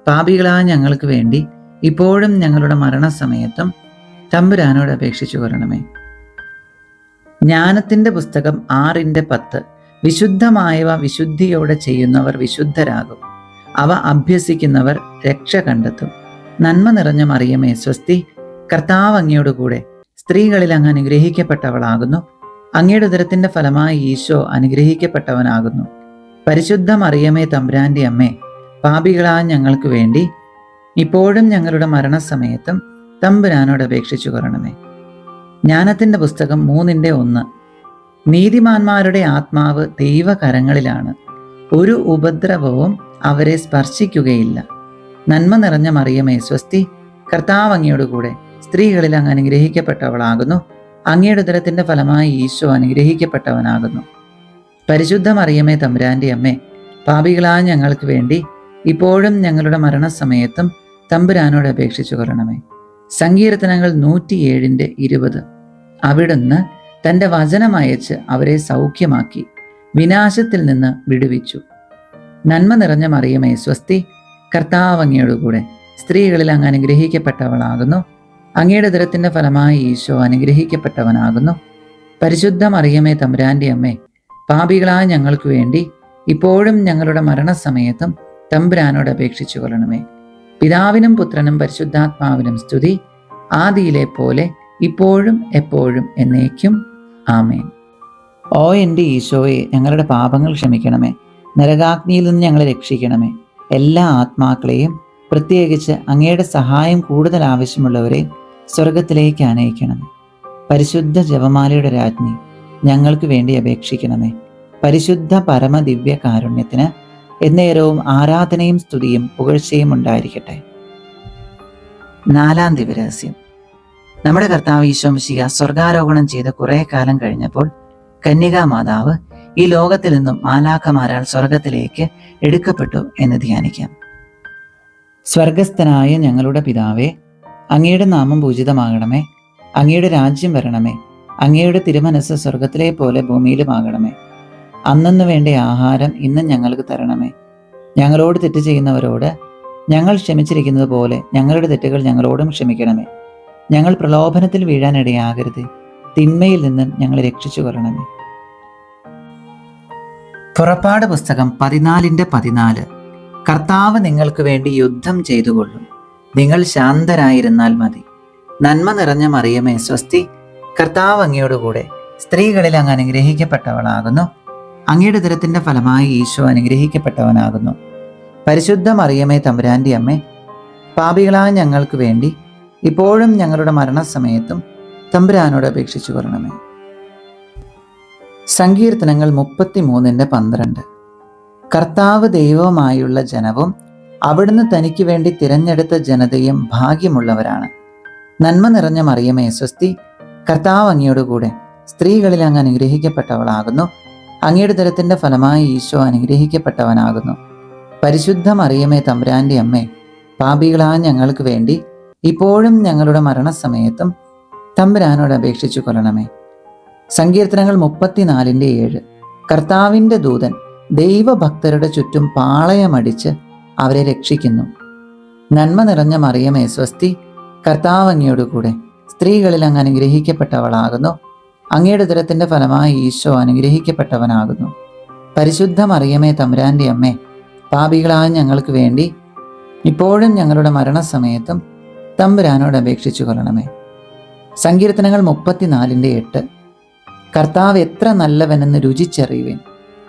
പാപികളായ ഞങ്ങൾക്ക് വേണ്ടി ഇപ്പോഴും ഞങ്ങളുടെ മരണസമയത്തും തമ്പുരാനോട് അപേക്ഷിച്ചു കൊള്ളണമേ. ജ്ഞാനത്തിന്റെ പുസ്തകം 6:10. വിശുദ്ധമായവ വിശുദ്ധിയോടെ ചെയ്യുന്നവർ വിശുദ്ധരാകും, അവ അഭ്യസിക്കുന്നവർ രക്ഷ കണ്ടെത്തും. നന്മ നിറഞ്ഞ മറിയമേ സ്വസ്തി, കർത്താവ് അങ്ങയോട് കൂടെ, സ്ത്രീകളിൽ അങ്ങ് അനുഗ്രഹിക്കപ്പെട്ടവളാകുന്നു. അങ്ങയുടെ ഉദരത്തിന്റെ ഫലമായി ഈശോ അനുഗ്രഹിക്കപ്പെട്ടവനാകുന്നു. പരിശുദ്ധ മറിയമേ തമ്പുരാന്റെ അമ്മേ, പാപികളായ ഞങ്ങൾക്ക് വേണ്ടി ഇപ്പോഴും ഞങ്ങളുടെ മരണസമയത്തും തമ്പുരാനോട് അപേക്ഷിച്ചു കൊള്ളണമേ. ജ്ഞാനത്തിന്റെ പുസ്തകം 3:1. നീതിമാന്മാരുടെ ആത്മാവ് ദൈവകരങ്ങളിലാണ്, ഒരു ഉപദ്രവവും അവരെ സ്പർശിക്കുകയില്ല. നന്മ നിറഞ്ഞ മറിയമേ സ്വസ്തി, കർത്താവ് അങ്ങയോട് കൂടെ, സ്ത്രീകളിൽ അങ്ങ് അനുഗ്രഹിക്കപ്പെട്ടവളാകുന്നു. അങ്ങയുടെ ഉദരത്തിന്റെ ഫലമായി ഈശോ അനുഗ്രഹിക്കപ്പെട്ടവനാകുന്നു. പരിശുദ്ധ മറിയമേ തമ്പുരാന്റെ അമ്മേ, പാപികളായ ഞങ്ങൾക്ക് വേണ്ടി ഇപ്പോഴും ഞങ്ങളുടെ മരണസമയത്തും തമ്പുരാനോട് അപേക്ഷിച്ചു കൊള്ളണമേ. സങ്കീർത്തനങ്ങൾ 107:20. അവിടുന്ന് തൻ്റെ വചനമയച്ച് അവരെ സൗഖ്യമാക്കി, വിനാശത്തിൽ നിന്ന് വിടുവിച്ചു. നന്മ നിറഞ്ഞ മറിയമേ സ്വസ്തി, കർത്താവ് അങ്ങയോടുകൂടെ സ്ത്രീകളിൽ അങ്ങ് അനുഗ്രഹിക്കപ്പെട്ടവളാകുന്നു. അങ്ങയുടെ ഉദരത്തിന്റെ ഫലമായി ഈശോ അനുഗ്രഹിക്കപ്പെട്ടവനാകുന്നു. പരിശുദ്ധ മറിയമേ തമ്പുരാന്റെ അമ്മേ, പാപികളായ ഞങ്ങൾക്ക് വേണ്ടി ഇപ്പോഴും ഞങ്ങളുടെ മരണസമയത്തും തമ്പുരാനോട് അപേക്ഷിച്ചു കൊള്ളണമേ. പിതാവിനും പുത്രനും പരിശുദ്ധാത്മാവിനും സ്തുതി, ആദിയിലെ പോലെ ഇപ്പോഴും എപ്പോഴും എന്നേക്കും. ആമേൻ. ഓ എൻ്റെ ഈശോയെ, ഞങ്ങളുടെ പാപങ്ങൾ ക്ഷമിക്കണമേ. നരകാഗ്നിയിൽ നിന്ന് ഞങ്ങളെ രക്ഷിക്കണമേ. എല്ലാ ആത്മാക്കളെയും, പ്രത്യേകിച്ച് അങ്ങയുടെ സഹായം കൂടുതൽ ആവശ്യമുള്ളവരെ സ്വർഗത്തിലേക്ക് ആനയിക്കണമേ. പരിശുദ്ധ ജപമാലയുടെ രാജ്ഞി, ഞങ്ങൾക്ക് വേണ്ടി അപേക്ഷിക്കണമേ. പരിശുദ്ധ പരമദിവ്യ കാരുണ്യത്തിന് എന്നേരവും ആരാധനയും സ്തുതിയും പുകഴ്ചയും ഉണ്ടായിരിക്കട്ടെ. 4-ാം ദിവരഹസ്യം. നമ്മുടെ കർത്താവ് ഈശോ മിശിഹാ സ്വർഗാരോഹണം ചെയ്ത് കുറെ കാലം കഴിഞ്ഞപ്പോൾ കന്യകാ മാതാവ് ഈ ലോകത്തിൽ നിന്നും മാലാഖമാരാൽ സ്വർഗത്തിലേക്ക് എടുക്കപ്പെട്ടു എന്ന് ധ്യാനിക്കാം. സ്വർഗസ്ഥനായ ഞങ്ങളുടെ പിതാവേ, അങ്ങയുടെ നാമം പൂജിതമാകണമേ. അങ്ങയുടെ രാജ്യം വരണമേ. അങ്ങയുടെ തിരുമനസ് സ്വർഗത്തിലെ പോലെ ഭൂമിയിലുമാകണമേ. അന്നന്ന് വേണ്ട ആഹാരം ഇന്ന് ഞങ്ങൾക്ക് തരണമേ. ഞങ്ങളോട് തെറ്റ് ചെയ്യുന്നവരോട് ഞങ്ങൾ ക്ഷമിച്ചിരിക്കുന്നത് പോലെ ഞങ്ങളുടെ തെറ്റുകൾ ഞങ്ങളോടും ക്ഷമിക്കണമേ. ഞങ്ങൾ പ്രലോഭനത്തിൽ വീഴാനിടയാകരുത്, തിന്മയിൽ നിന്നും ഞങ്ങളെ രക്ഷിച്ചു കൊള്ളണമേ. പുറപ്പാട് പുസ്തകം 14:14. കർത്താവ് നിങ്ങൾക്ക് വേണ്ടി യുദ്ധം ചെയ്തുകൊള്ളും, നിങ്ങൾ ശാന്തരായിരുന്നാൽ മതി. നന്മ നിറഞ്ഞ മറിയമേ സ്വസ്തി, കർത്താവ് അങ്ങയോടുകൂടെ സ്ത്രീകളിൽ അങ്ങ് അനുഗ്രഹിക്കപ്പെട്ടവളാകുന്നു. അങ്ങയുടെ ഉദരത്തിന്റെ ഫലമായി ഈശോ അനുഗ്രഹിക്കപ്പെട്ടവനാകുന്നു. പരിശുദ്ധ മറിയമേ തമ്പുരാന്റെ അമ്മേ, പാപികളായ ഞങ്ങൾക്ക് വേണ്ടി ഇപ്പോഴും ഞങ്ങളുടെ മരണസമയത്തും തമ്പുരാനോട് അപേക്ഷിച്ചു കൊള്ളണമേ. സങ്കീർത്തനങ്ങൾ 33:12. കർത്താവ് ദൈവവുമായുള്ള ജനവും അവിടുന്ന് തനിക്ക് വേണ്ടി തിരഞ്ഞെടുത്ത ജനതയും ഭാഗ്യമുള്ളവരാണ്. നന്മ നിറഞ്ഞ മറിയമേ സ്വസ്തി, കർത്താവ് അങ്ങയോടുകൂടെ സ്ത്രീകളിൽ അങ്ങ് അനുഗ്രഹിക്കപ്പെട്ടവളാകുന്നു. അങ്ങയുടെ ഉദരത്തിന്റെ ഫലമായി ഈശോ അനുഗ്രഹിക്കപ്പെട്ടവനാകുന്നു. പരിശുദ്ധ മറിയമേ തമ്പുരാന്റെ അമ്മേ, പാപികളായ ഞങ്ങൾക്ക് വേണ്ടി ഇപ്പോഴും ഞങ്ങളുടെ മരണസമയത്തും തമ്പുരാനോട് അപേക്ഷിച്ചു കൊള്ളണമേ. സങ്കീർത്തനങ്ങൾ 34:7. കർത്താവിൻ്റെ ദൂതൻ ദൈവഭക്തരുടെ ചുറ്റും പാളയമടിച്ച് അവരെ രക്ഷിക്കുന്നു. നന്മ നിറഞ്ഞ മറിയമേ സ്വസ്തി, കർത്താവ് അങ്ങയോടുകൂടെ സ്ത്രീകളിൽ അങ്ങ് അനുഗ്രഹിക്കപ്പെട്ടവളാകുന്നു. അങ്ങയുടെ ഉദരത്തിന്റെ ഫലമായി ഈശോ അനുഗ്രഹിക്കപ്പെട്ടവനാകുന്നു. പരിശുദ്ധ മറിയമേ തമ്പുരാന്റെ അമ്മേ, പാപികളായ ഞങ്ങൾക്ക് വേണ്ടി ഇപ്പോഴും ഞങ്ങളുടെ മരണസമയത്തും തമ്പുരാനോട് അപേക്ഷിച്ചു കൊള്ളണമേ. സങ്കീർത്തനങ്ങൾ 34:8. കർത്താവ് എത്ര നല്ലവനെന്ന് രുചിച്ചറിയുവിൻ,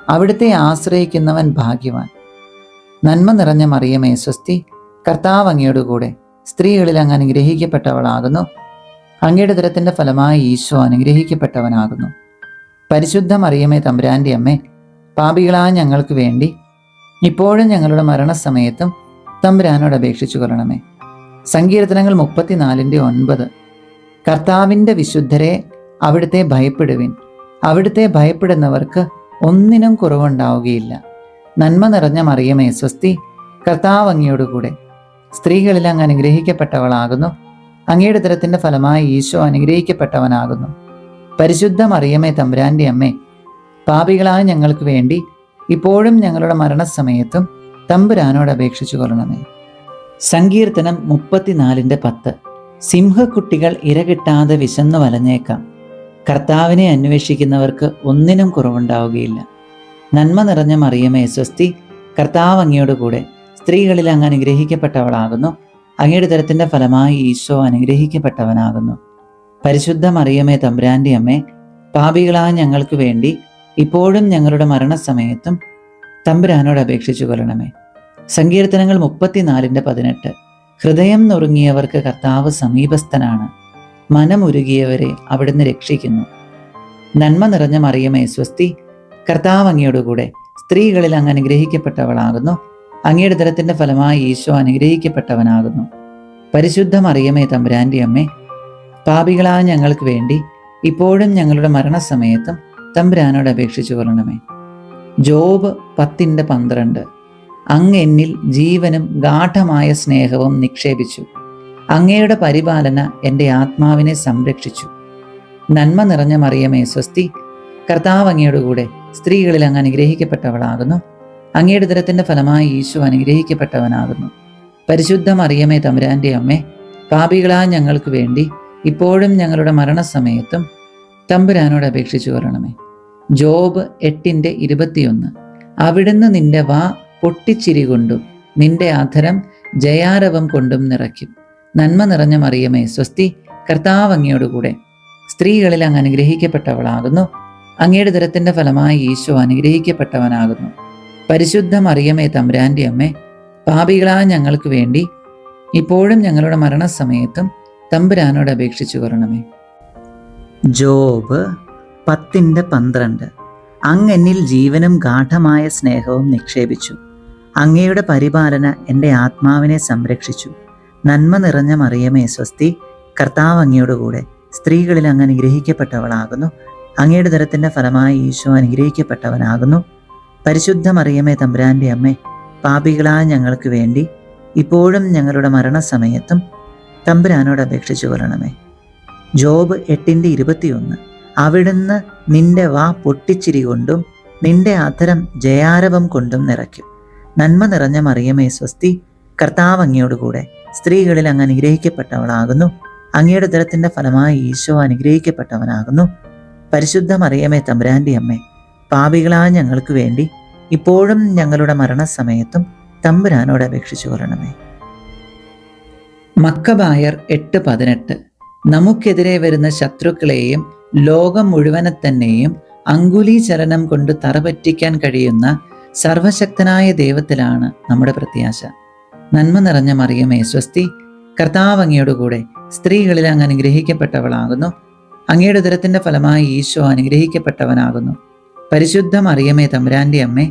അവിടുത്തെ ആശ്രയിക്കുന്നവൻ ഭാഗ്യവാൻ. നന്മ നിറഞ്ഞ മറിയമേ സ്വസ്തി, കർത്താവ് അങ്ങയോടുകൂടെ സ്ത്രീകളിൽ അങ്ങ് അനുഗ്രഹിക്കപ്പെട്ടവളാകുന്നു. അങ്ങയുടെ ഉദരത്തിന്റെ ഫലമായി ഈശോ അനുഗ്രഹിക്കപ്പെട്ടവനാകുന്നു. പരിശുദ്ധ മറിയമേ തമ്പുരാന്റെ അമ്മേ, പാപികളായ ഞങ്ങൾക്ക് വേണ്ടി ഇപ്പോഴും ഞങ്ങളുടെ മരണസമയത്തും തമ്പുരാനോട് അപേക്ഷിച്ചു കൊള്ളണമേ. സങ്കീർത്തനങ്ങൾ 34:9. കർത്താവിൻ്റെ വിശുദ്ധരെ അവിടുത്തെ ഭയപ്പെടുവിൻ, അവിടുത്തെ ഭയപ്പെടുന്നവർക്ക് ഒന്നിനും കുറവുണ്ടാവുകയില്ല. നന്മ നിറഞ്ഞ മറിയമേ സ്വസ്തി, കർത്താവ് അങ്ങയോടുകൂടെ സ്ത്രീകളിൽ അങ്ങ് അനുഗ്രഹിക്കപ്പെട്ടവളാകുന്നു. അങ്ങയുടെ ഉദരത്തിന്റെ ഫലമായി ഈശോ അനുഗ്രഹിക്കപ്പെട്ടവനാകുന്നു. പരിശുദ്ധ മറിയമേ തമ്പുരാന്റെ അമ്മേ, പാപികളായ ഞങ്ങൾക്ക് വേണ്ടി ഇപ്പോഴും ഞങ്ങളുടെ മരണസമയത്തും തമ്പുരാനോട് അപേക്ഷിച്ചു കൊള്ളണമേ. സങ്കീർത്തനം 34:10. സിംഹക്കുട്ടികൾ ഇര കിട്ടാതെ വിശന്നു വലഞ്ഞേക്കാം, കർത്താവിനെ അന്വേഷിക്കുന്നവർക്ക് ഒന്നിനും കുറവുണ്ടാവുകയില്ല. നന്മ നിറഞ്ഞ മറിയമേ സ്വസ്തി, കർത്താവ് അങ്ങയോടുകൂടെ സ്ത്രീകളിൽ അങ്ങ് അനുഗ്രഹിക്കപ്പെട്ടവളാകുന്നു. അങ്ങയുടെ ഉദരത്തിന്റെ ഫലമായി ഈശോ അനുഗ്രഹിക്കപ്പെട്ടവനാകുന്നു. പരിശുദ്ധ മറിയമേ തമ്പുരാന്റെ അമ്മേ, പാപികളായ ഞങ്ങൾക്ക് വേണ്ടി ഇപ്പോഴും ഞങ്ങളുടെ മരണസമയത്തും തമ്പുരാനോട് അപേക്ഷിച്ചു കൊള്ളണമേ. സങ്കീർത്തനങ്ങൾ 34:18. ഹൃദയം നുറുങ്ങിയവർക്ക് കർത്താവ് സമീപസ്ഥനാണ്, മനമുരുകിയവരെ അവിടുന്ന് രക്ഷിക്കുന്നു. നന്മ നിറഞ്ഞ മറിയമേ സ്വസ്തി, കർത്താവ് അങ്ങയോടുകൂടെ സ്ത്രീകളിൽ അങ്ങ് അനുഗ്രഹിക്കപ്പെട്ടവളാകുന്നു. അങ്ങയുടെ ഉദരത്തിന്റെ ഫലമായി ഈശോ അനുഗ്രഹിക്കപ്പെട്ടവനാകുന്നു. പരിശുദ്ധ മറിയമേ തമ്പുരാന്റെ അമ്മേ, പാപികളായ ഞങ്ങൾക്ക് വേണ്ടി ഇപ്പോഴും ഞങ്ങളുടെ മരണസമയത്തും തമ്പുരാനോട് അപേക്ഷിച്ചു കൊള്ളണമേ. ജോബ് 10:12. അങ്ങ് എന്നിൽ ജീവനും ഗാഠമായ സ്നേഹവും നിക്ഷേപിച്ചു, അങ്ങയുടെ പരിപാലന എൻ്റെ ആത്മാവിനെ സംരക്ഷിച്ചു. നന്മ നിറഞ്ഞ മറിയമേ സ്വസ്തി, കർത്താവ് അങ്ങയോടുകൂടെ സ്ത്രീകളിൽ അങ്ങ് അനുഗ്രഹിക്കപ്പെട്ടവളാകുന്നു. അങ്ങയുടെ ഉദരത്തിന്റെ ഫലമായി ഈശോ അനുഗ്രഹിക്കപ്പെട്ടവനാകുന്നു. പരിശുദ്ധ മറിയമേ തമ്പുരാന്റെ അമ്മേ, പാപികളായ ഞങ്ങൾക്ക് വേണ്ടി ഇപ്പോഴും ഞങ്ങളുടെ മരണസമയത്തും തമ്പുരാനോട് അപേക്ഷിച്ചു കൊള്ളണമേ. ജോബ് 8:21. അവിടുന്ന് നിന്റെ വാ പൊട്ടിച്ചിരി കൊണ്ടും നിന്റെ അധരം ജയാരവം കൊണ്ടും നിറയ്ക്കും. നന്മ നിറഞ്ഞ മറിയമേ സ്വസ്തി, കർത്താവ് അങ്ങയോടുകൂടെ സ്ത്രീകളിൽ അങ്ങ് അനുഗ്രഹിക്കപ്പെട്ടവളാകുന്നു. അങ്ങയുടെ ഉദരത്തിന്റെ ഫലമായി ഈശോ അനുഗ്രഹിക്കപ്പെട്ടവനാകുന്നു. പരിശുദ്ധ മറിയമേ തമ്പുരാന്റെ അമ്മേ, പാപികളായ ഞങ്ങൾക്ക് വേണ്ടി ഇപ്പോഴും ഞങ്ങളുടെ മരണസമയത്തും തമ്പുരാനോട് അപേക്ഷിച്ചു കൊള്ളണമേ. ജോബ് 10:12. അങ്ങ് എന്നിൽ ജീവനും ഗാഠമായ സ്നേഹവും നിക്ഷേപിച്ചു. അങ്ങയുടെ പരിപാലന എൻ്റെ ആത്മാവിനെ സംരക്ഷിച്ചു. നന്മ നിറഞ്ഞ മറിയമേ സ്വസ്തി, കർത്താവ് അങ്ങയോടുകൂടെ സ്ത്രീകളിൽ അങ്ങ് അനുഗ്രഹിക്കപ്പെട്ടവളാകുന്നു. അങ്ങയുടെ ഉദരത്തിന്റെ ഫലമായി ഈശോ അനുഗ്രഹിക്കപ്പെട്ടവനാകുന്നു. പരിശുദ്ധ മറിയമേ തമ്പുരാന്റെ അമ്മേ, പാപികളായ ഞങ്ങൾക്ക് വേണ്ടി ഇപ്പോഴും ഞങ്ങളുടെ മരണസമയത്തും തമ്പുരാനോട് അപേക്ഷിച്ചു കൊള്ളണമേ. ജോബ് 8:21. അവിടുന്ന് നിന്റെ വാ പൊട്ടിച്ചിരി കൊണ്ടും നിന്റെ അധരം ജയാരവം കൊണ്ടും നിറയ്ക്കും. നന്മ നിറഞ്ഞ മറിയമേ സ്വസ്തി, കർത്താവ് അങ്ങയോടുകൂടെ സ്ത്രീകളിൽ അങ്ങ് അനുഗ്രഹിക്കപ്പെട്ടവളാകുന്നു. അങ്ങയുടെ ഉദരത്തിന്റെ ഫലമായി ഈശോ അനുഗ്രഹിക്കപ്പെട്ടവനാകുന്നു. പരിശുദ്ധ മറിയമേ തമ്പുരാന്റെ അമ്മേ, പാപികളായ ഞങ്ങൾക്ക് വേണ്ടി ഇപ്പോഴും ഞങ്ങളുടെ മരണസമയത്തും തമ്പുരാനോട് അപേക്ഷിച്ചു കൊള്ളണമേ. മക്കബായർ 8:18. നമുക്കെതിരെ വരുന്ന ശത്രുക്കളെയും ലോകം മുഴുവനെ തന്നെയും അങ്കുലി ചലനം കൊണ്ട് തറപറ്റിക്കാൻ കഴിയുന്ന സർവശക്തനായ ദൈവത്തിലാണ് നമ്മുടെ പ്രത്യാശ. നന്മ നിറഞ്ഞ മറിയമേ സ്വസ്തി, കർത്താവ് അങ്ങയോടുകൂടെ സ്ത്രീകളിൽ അങ്ങ് അനുഗ്രഹിക്കപ്പെട്ടവളാകുന്നു. അങ്ങയുടെ ഉദരത്തിന്റെ ഫലമായി ഈശോ അനുഗ്രഹിക്കപ്പെട്ടവനാകുന്നു. പരിശുദ്ധ മറിയമേ തമ്പുരാന്റെ അമ്മേ,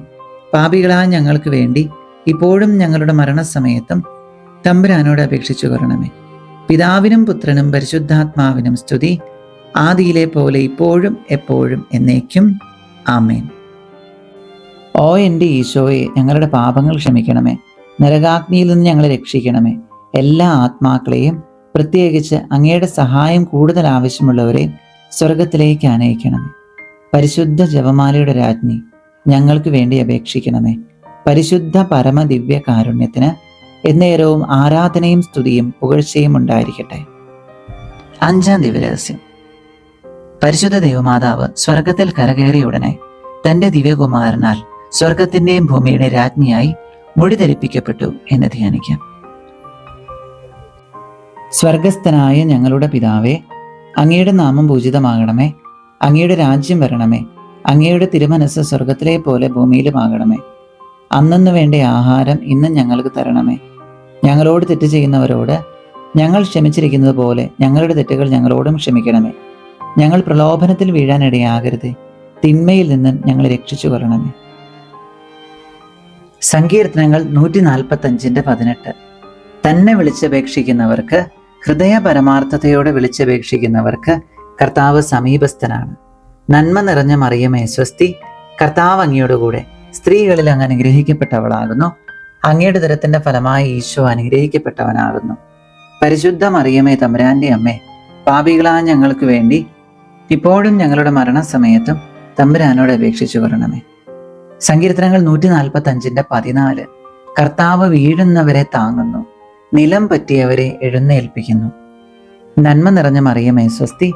പാപികളായ ഞങ്ങൾക്ക് വേണ്ടി ഇപ്പോഴും ഞങ്ങളുടെ മരണസമയത്തും തമ്പുരാനോട് അപേക്ഷിച്ചു കൊള്ളണമേ. പിതാവിനും പുത്രനും പരിശുദ്ധാത്മാവിനും സ്തുതി, ആദിയിലെ പോലെ ഇപ്പോഴും എപ്പോഴും എന്നേക്കും. ആമേൻ. ഓ എൻ്റെ ഈശോയെ, ഞങ്ങളുടെ പാപങ്ങൾ ക്ഷമിക്കണമേ. നരകാഗ്നിയിൽ നിന്ന് ഞങ്ങളെ രക്ഷിക്കണമേ. എല്ലാ ആത്മാക്കളെയും, പ്രത്യേകിച്ച് അങ്ങയുടെ സഹായം കൂടുതൽ ആവശ്യമുള്ളവരെ സ്വർഗത്തിലേക്ക് ആനയിക്കണമേ. പരിശുദ്ധ ജപമാലയുടെ രാജ്ഞി, ഞങ്ങൾക്ക് വേണ്ടി അപേക്ഷിക്കണമേ. പരിശുദ്ധ പരമദിവ്യ കാരുണ്യത്തിന് എന്നേരവും ആരാധനയും സ്തുതിയും പുകഴ്ചയും ഉണ്ടായിരിക്കട്ടെ. 5-ാം ദിവ്യരഹസ്യം. പരിശുദ്ധ ദൈവമാതാവ് സ്വർഗത്തിൽ കരകയറിയ ഉടനെ തന്റെ ദിവ്യകുമാരനാൽ സ്വർഗത്തിന്റെയും ഭൂമിയുടെ രാജ്ഞിയായി മൊഴി ധരിപ്പിക്കപ്പെട്ടു എന്ന് ധ്യാനിക്കാം. സ്വർഗസ്ഥനായ ഞങ്ങളുടെ പിതാവേ, അങ്ങയുടെ നാമം പൂജിതമാകണമേ. അങ്ങയുടെ രാജ്യം വരണമേ. അങ്ങയുടെ തിരുമനസ്സ് സ്വർഗത്തിലെ പോലെ ഭൂമിയിലുമാകണമേ. അന്നന്ന് വേണ്ട ആഹാരം ഇന്ന് ഞങ്ങൾക്ക് തരണമേ. ഞങ്ങളോട് തെറ്റ് ചെയ്യുന്നവരോട് ഞങ്ങൾ ക്ഷമിച്ചിരിക്കുന്നത് പോലെ ഞങ്ങളുടെ തെറ്റുകൾ ഞങ്ങളോടും ക്ഷമിക്കണമേ. ഞങ്ങൾ പ്രലോഭനത്തിൽ വീഴാനിടയാകരുതേ, തിന്മയിൽ നിന്ന് ഞങ്ങളെ രക്ഷിച്ചു കൊള്ളണമേ. സങ്കീർത്തനങ്ങൾ 145:18. തന്നെ വിളിച്ചപേക്ഷിക്കുന്നവർക്ക്, ഹൃദയ പരമാർത്ഥതയോടെ വിളിച്ചപേക്ഷിക്കുന്നവർക്ക് കർത്താവ് സമീപസ്ഥനാണ്. നന്മ നിറഞ്ഞ മറിയമേ സ്വസ്തി, കർത്താവ് അങ്ങയോടുകൂടെ സ്ത്രീകളിൽ അങ്ങ് അനുഗ്രഹിക്കപ്പെട്ടവളാകുന്നു. അങ്ങയുടെ ഉദരത്തിന്റെ ഫലമായി ഈശോ അനുഗ്രഹിക്കപ്പെട്ടവനാകുന്നു. പരിശുദ്ധ മറിയമേ തമ്പുരാന്റെ അമ്മേ, പാപികളായ ഞങ്ങൾക്ക് വേണ്ടി ഇപ്പോഴും ഞങ്ങളുടെ മരണസമയത്തും തമ്പുരാനോട് അപേക്ഷിച്ചു കൊള്ളണമേ. സങ്കീർത്തനങ്ങൾ 145:14. കർത്താവ് വീഴുന്നവരെ താങ്ങുന്നു, നിലം പറ്റിയവരെ എഴുന്നേൽപ്പിക്കുന്നു. നന്മ നിറഞ്ഞ മറിയമേ സ്വസ്തി,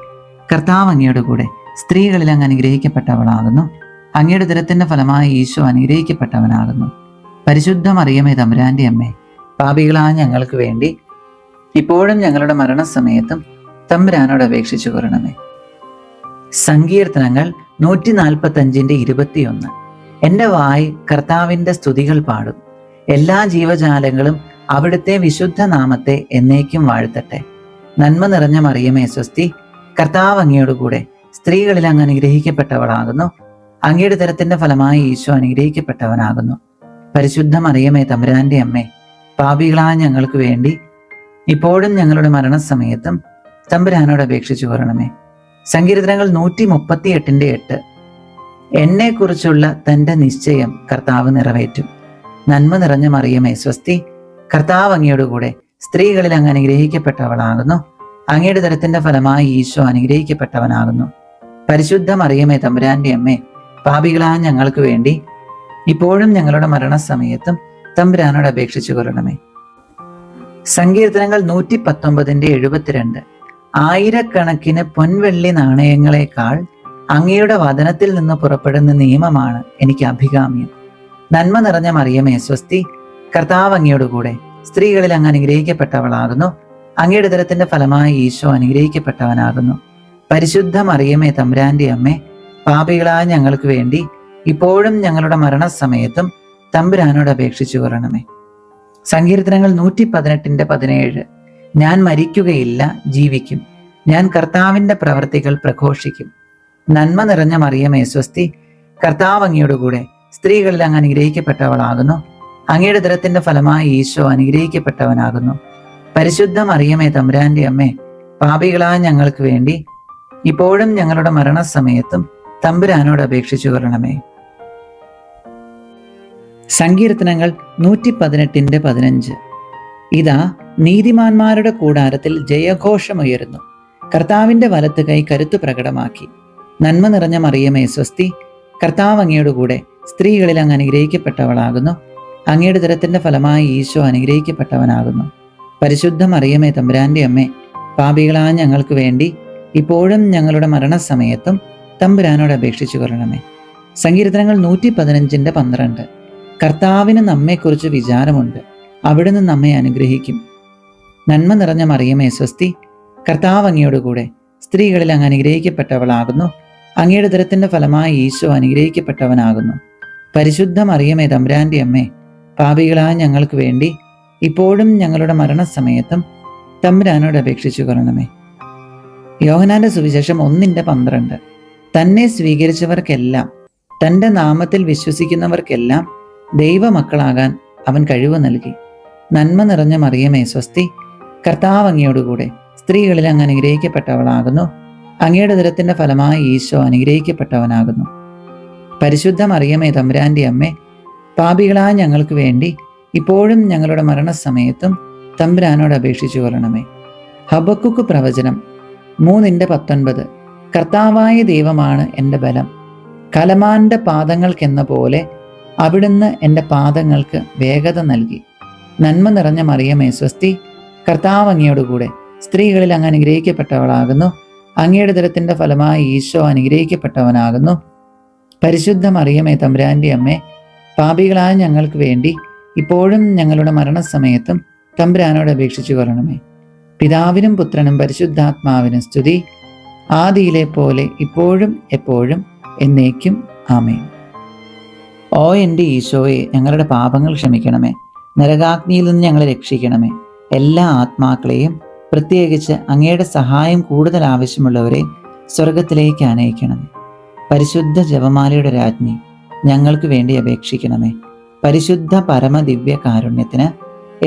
കർത്താവ് അങ്ങയോടുകൂടെ സ്ത്രീകളിൽ അങ്ങ് അനുഗ്രഹിക്കപ്പെട്ടവളാകുന്നു. അങ്ങയുടെ ഉദരത്തിന്റെ ഫലമായി ഈശോ അനുഗ്രഹിക്കപ്പെട്ടവനാകുന്നു. പരിശുദ്ധ മറിയമേ തമ്പുരാന്റെ അമ്മേ, പാപികളായ ഞങ്ങൾക്ക് വേണ്ടി ഇപ്പോഴും ഞങ്ങളുടെ മരണസമയത്തും തമ്പുരാനോട് അപേക്ഷിച്ചു കൊള്ളണമേ. സങ്കീർത്തനങ്ങൾ 145:21. എൻ്റെ വായ് കർത്താവിൻ്റെ സ്തുതികൾ പാടും. എല്ലാ ജീവജാലങ്ങളും അവിടുത്തെ വിശുദ്ധ നാമത്തെ എന്നേക്കും വാഴ്ത്തട്ടെ. നന്മ നിറഞ്ഞ മറിയമേ സ്വസ്തി, കർത്താവ് അങ്ങയോടുകൂടെ സ്ത്രീകളിൽ അങ്ങ് അനുഗ്രഹിക്കപ്പെട്ടവളാകുന്നു. അങ്ങയുടെ ഉദരത്തിന്റെ ഫലമായി ഈശോ അനുഗ്രഹിക്കപ്പെട്ടവനാകുന്നു. പരിശുദ്ധ മറിയമേ തമ്പുരാന്റെ അമ്മേ, പാപികളായ ഞങ്ങൾക്ക് വേണ്ടി ഇപ്പോഴും ഞങ്ങളുടെ മരണസമയത്തും തമ്പുരാനോട് അപേക്ഷിച്ചു കൊള്ളണമേ. സങ്കീർത്തനങ്ങൾ 138:8. എന്നെക്കുറിച്ചുള്ള തൻ്റെ നിശ്ചയം കർത്താവ് നിറവേറ്റും. നന്മ നിറഞ്ഞ മറിയമേ സ്വസ്തി, കർത്താവ് അങ്ങയോടുകൂടെ സ്ത്രീകളിൽ അങ്ങ് അനുഗ്രഹിക്കപ്പെട്ടവളാകുന്നു. അങ്ങയുടെ ഉദരത്തിന്റെ ഫലമായി ഈശോ അനുഗ്രഹിക്കപ്പെട്ടവനാകുന്നു. പരിശുദ്ധ മറിയമേ തമ്പുരാന്റെ അമ്മേ, പാപികളായ ഞങ്ങൾക്ക് വേണ്ടി ഇപ്പോഴും ഞങ്ങളുടെ മരണസമയത്തും തമ്പുരാനോട് അപേക്ഷിച്ചു കൊള്ളണമേ. സങ്കീർത്തനങ്ങൾ 119:72. ആയിരക്കണക്കിന് പൊൻവെള്ളി നാണയങ്ങളെക്കാൾ അങ്ങയുടെ വചനത്തിൽ നിന്ന് പുറപ്പെടുന്ന നിയമമാണ് എനിക്ക് അഭികാമ്യം. നന്മ നിറഞ്ഞ മറിയമേ സ്വസ്തി, കർത്താവ് അങ്ങയോടുകൂടെ സ്ത്രീകളിൽ അങ്ങ് അനുഗ്രഹിക്കപ്പെട്ടവളാകുന്നു. അങ്ങയുടെ ഉദരത്തിന്റെ ഫലമായി ഈശോ അനുഗ്രഹിക്കപ്പെട്ടവനാകുന്നു. പരിശുദ്ധ മറിയമേ തമ്പുരാന്റെ അമ്മേ, പാപികളായ ഞങ്ങൾക്ക് വേണ്ടി ഇപ്പോഴും ഞങ്ങളുടെ മരണസമയത്തും തമ്പുരാനോട് അപേക്ഷിച്ചു കൊള്ളണമേ. സങ്കീർത്തനങ്ങൾ 118:17. ഞാൻ മരിക്കുകയില്ല, ജീവിക്കും. ഞാൻ കർത്താവിന്റെ പ്രവർത്തികൾ പ്രഘോഷിക്കും. നന്മ നിറഞ്ഞ മറിയമേ സ്വസ്തി, കർത്താവ് അങ്ങയോടുകൂടെ സ്ത്രീകളിൽ അങ്ങ് അനുഗ്രഹിക്കപ്പെട്ടവളാകുന്നു. അങ്ങയുടെ ഉദരത്തിന്റെ ഫലമായി ഈശോ അനുഗ്രഹിക്കപ്പെട്ടവനാകുന്നു. പരിശുദ്ധ മറിയമേ തമ്പുരാന്റെ അമ്മേ, പാപികളായ ഞങ്ങൾക്ക് വേണ്ടി ഇപ്പോഴും ഞങ്ങളുടെ മരണസമയത്തും തമ്പുരാനോട് അപേക്ഷിച്ചു കൊള്ളണമേ. സങ്കീർത്തനങ്ങൾ 118:15. ഇതാ നീതിമാന്മാരുടെ കൂടാരത്തിൽ ജയഘോഷമുയരുന്നു. കർത്താവിന്റെ വലത്ത് കൈ കരുത്തു പ്രകടമാക്കി. നന്മ നിറഞ്ഞ മറിയമേ സ്വസ്തി, കർത്താവ് അങ്ങയോടുകൂടെ സ്ത്രീകളിൽ അങ്ങ് അനുഗ്രഹിക്കപ്പെട്ടവളാകുന്നു. അങ്ങയുടെ ഉദരത്തിന്റെ ഫലമായി ഈശോ അനുഗ്രഹിക്കപ്പെട്ടവനാകുന്നു. പരിശുദ്ധ മറിയമേ തമ്പുരാന്റെ അമ്മേ, പാപികളായ ഞങ്ങൾക്ക് വേണ്ടി ഇപ്പോഴും ഞങ്ങളുടെ മരണസമയത്തും തമ്പുരാനോട് അപേക്ഷിച്ചു കൊള്ളണമേ. സങ്കീർത്തനങ്ങൾ 115:12. കർത്താവിന് നമ്മെക്കുറിച്ച് വിചാരമുണ്ട്, അവിടുന്ന് നമ്മെ അനുഗ്രഹിക്കും. നന്മ നിറഞ്ഞ മറിയമേ സ്വസ്തി, കർത്താവ് അങ്ങയോടുകൂടെ സ്ത്രീകളിൽ അങ്ങ് അനുഗ്രഹിക്കപ്പെട്ടവളാകുന്നു. അങ്ങയുടെ ഉദരത്തിന്റെ ഫലമായി ഈശോ അനുഗ്രഹിക്കപ്പെട്ടവനാകുന്നു. പരിശുദ്ധ മറിയമേ തമ്പുരാന്റെ അമ്മേ, പാപികളായ ഞങ്ങൾക്ക് വേണ്ടി ഇപ്പോഴും ഞങ്ങളുടെ മരണസമയത്തും തമ്പുരാനോട് അപേക്ഷിച്ചു കൊള്ളണമേ. യോഹന്നാന്റെ സുവിശേഷം 1:12. തന്നെ സ്വീകരിച്ചവർക്കെല്ലാം, തൻ്റെ നാമത്തിൽ വിശ്വസിക്കുന്നവർക്കെല്ലാം ദൈവമക്കളാകാൻ അവൻ കഴിവ് നൽകി. നന്മ നിറഞ്ഞ മറിയമേ സ്വസ്തി, കർത്താവ് അങ്ങയോടുകൂടെ സ്ത്രീകളിൽ അങ്ങ് അനുഗ്രഹിക്കപ്പെട്ടവളാകുന്നു. അങ്ങയുടെ ഉദരത്തിന്റെ ഫലമായി ഈശോ അനുഗ്രഹിക്കപ്പെട്ടവനാകുന്നു. പരിശുദ്ധ മറിയമേ തമ്പുരാന്റെ അമ്മേ, പാപികളായ ഞങ്ങൾക്ക് വേണ്ടി ഇപ്പോഴും ഞങ്ങളുടെ മരണസമയത്തും തമ്പുരാനോട് അപേക്ഷിച്ചു കൊള്ളണമേ. ഹബക്കുക്ക് പ്രവചനം 3:19. കർത്താവായ ദൈവമാണ് എൻ്റെ ബലം, കലമാന്റെ പാദങ്ങൾക്കെന്ന പോലെ അവിടുന്ന് എൻ്റെ പാദങ്ങൾക്ക് വേഗത നൽകി. നന്മ നിറഞ്ഞ മറിയമേ സ്വസ്തി, കർത്താവ് അങ്ങയോടുകൂടെ സ്ത്രീകളിൽ അങ്ങ് അനുഗ്രഹിക്കപ്പെട്ടവളാകുന്നു. അങ്ങയുടെ ഉദരത്തിന്റെ ഫലമായി ഈശോ അനുഗ്രഹിക്കപ്പെട്ടവനാകുന്നു. പരിശുദ്ധ മറിയമേ തമ്പുരാന്റെ അമ്മേ, പാപികളായ ഞങ്ങൾക്ക് വേണ്ടി ഇപ്പോഴും ഞങ്ങളുടെ മരണസമയത്തും തമ്പുരാനോട് അപേക്ഷിച്ചു കൊള്ളണമേ. പിതാവിനും പുത്രനും പരിശുദ്ധാത്മാവിനും സ്തുതി, ആദിയിലെ പോലെ ഇപ്പോഴും എപ്പോഴും എന്നേക്കും ആമേൻ. ഓ എൻ്റെ ഈശോയെ, ഞങ്ങളുടെ പാപങ്ങൾ ക്ഷമിക്കണമേ. നരകാഗ്നിയിൽ നിന്ന് ഞങ്ങളെ രക്ഷിക്കണമേ. എല്ലാ ആത്മാക്കളെയും, പ്രത്യേകിച്ച് അങ്ങയുടെ സഹായം കൂടുതൽ ആവശ്യമുള്ളവരെ സ്വർഗത്തിലേക്ക് അനയിക്കണമേ. പരിശുദ്ധ ജപമാലയുടെ രാജ്ഞി, ഞങ്ങൾക്ക് വേണ്ടി അപേക്ഷിക്കണമേ. പരിശുദ്ധ പരമദിവ്യ കാരുണ്യത്തിന്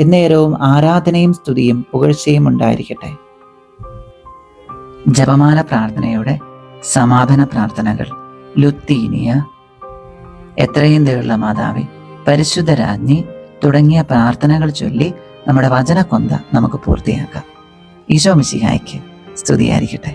എന്നേരവും ആരാധനയും സ്തുതിയും പുകഴ്ചയും ഉണ്ടായിരിക്കട്ടെ. ജപമാല പ്രാർത്ഥനയുടെ സമാപന പ്രാർത്ഥനകൾ. ലുത്തീനിയ, എത്രയും ദയുള്ള മാതാവേ, പരിശുദ്ധ രാജ്ഞി തുടങ്ങിയ പ്രാർത്ഥനകൾ ചൊല്ലി നമ്മുടെ വചനക്കൊന്ത നമുക്ക് പൂർത്തിയാക്കാം. ഈശോ മിശിഹായ്ക്ക് സ്തുതിയായിരിക്കട്ടെ.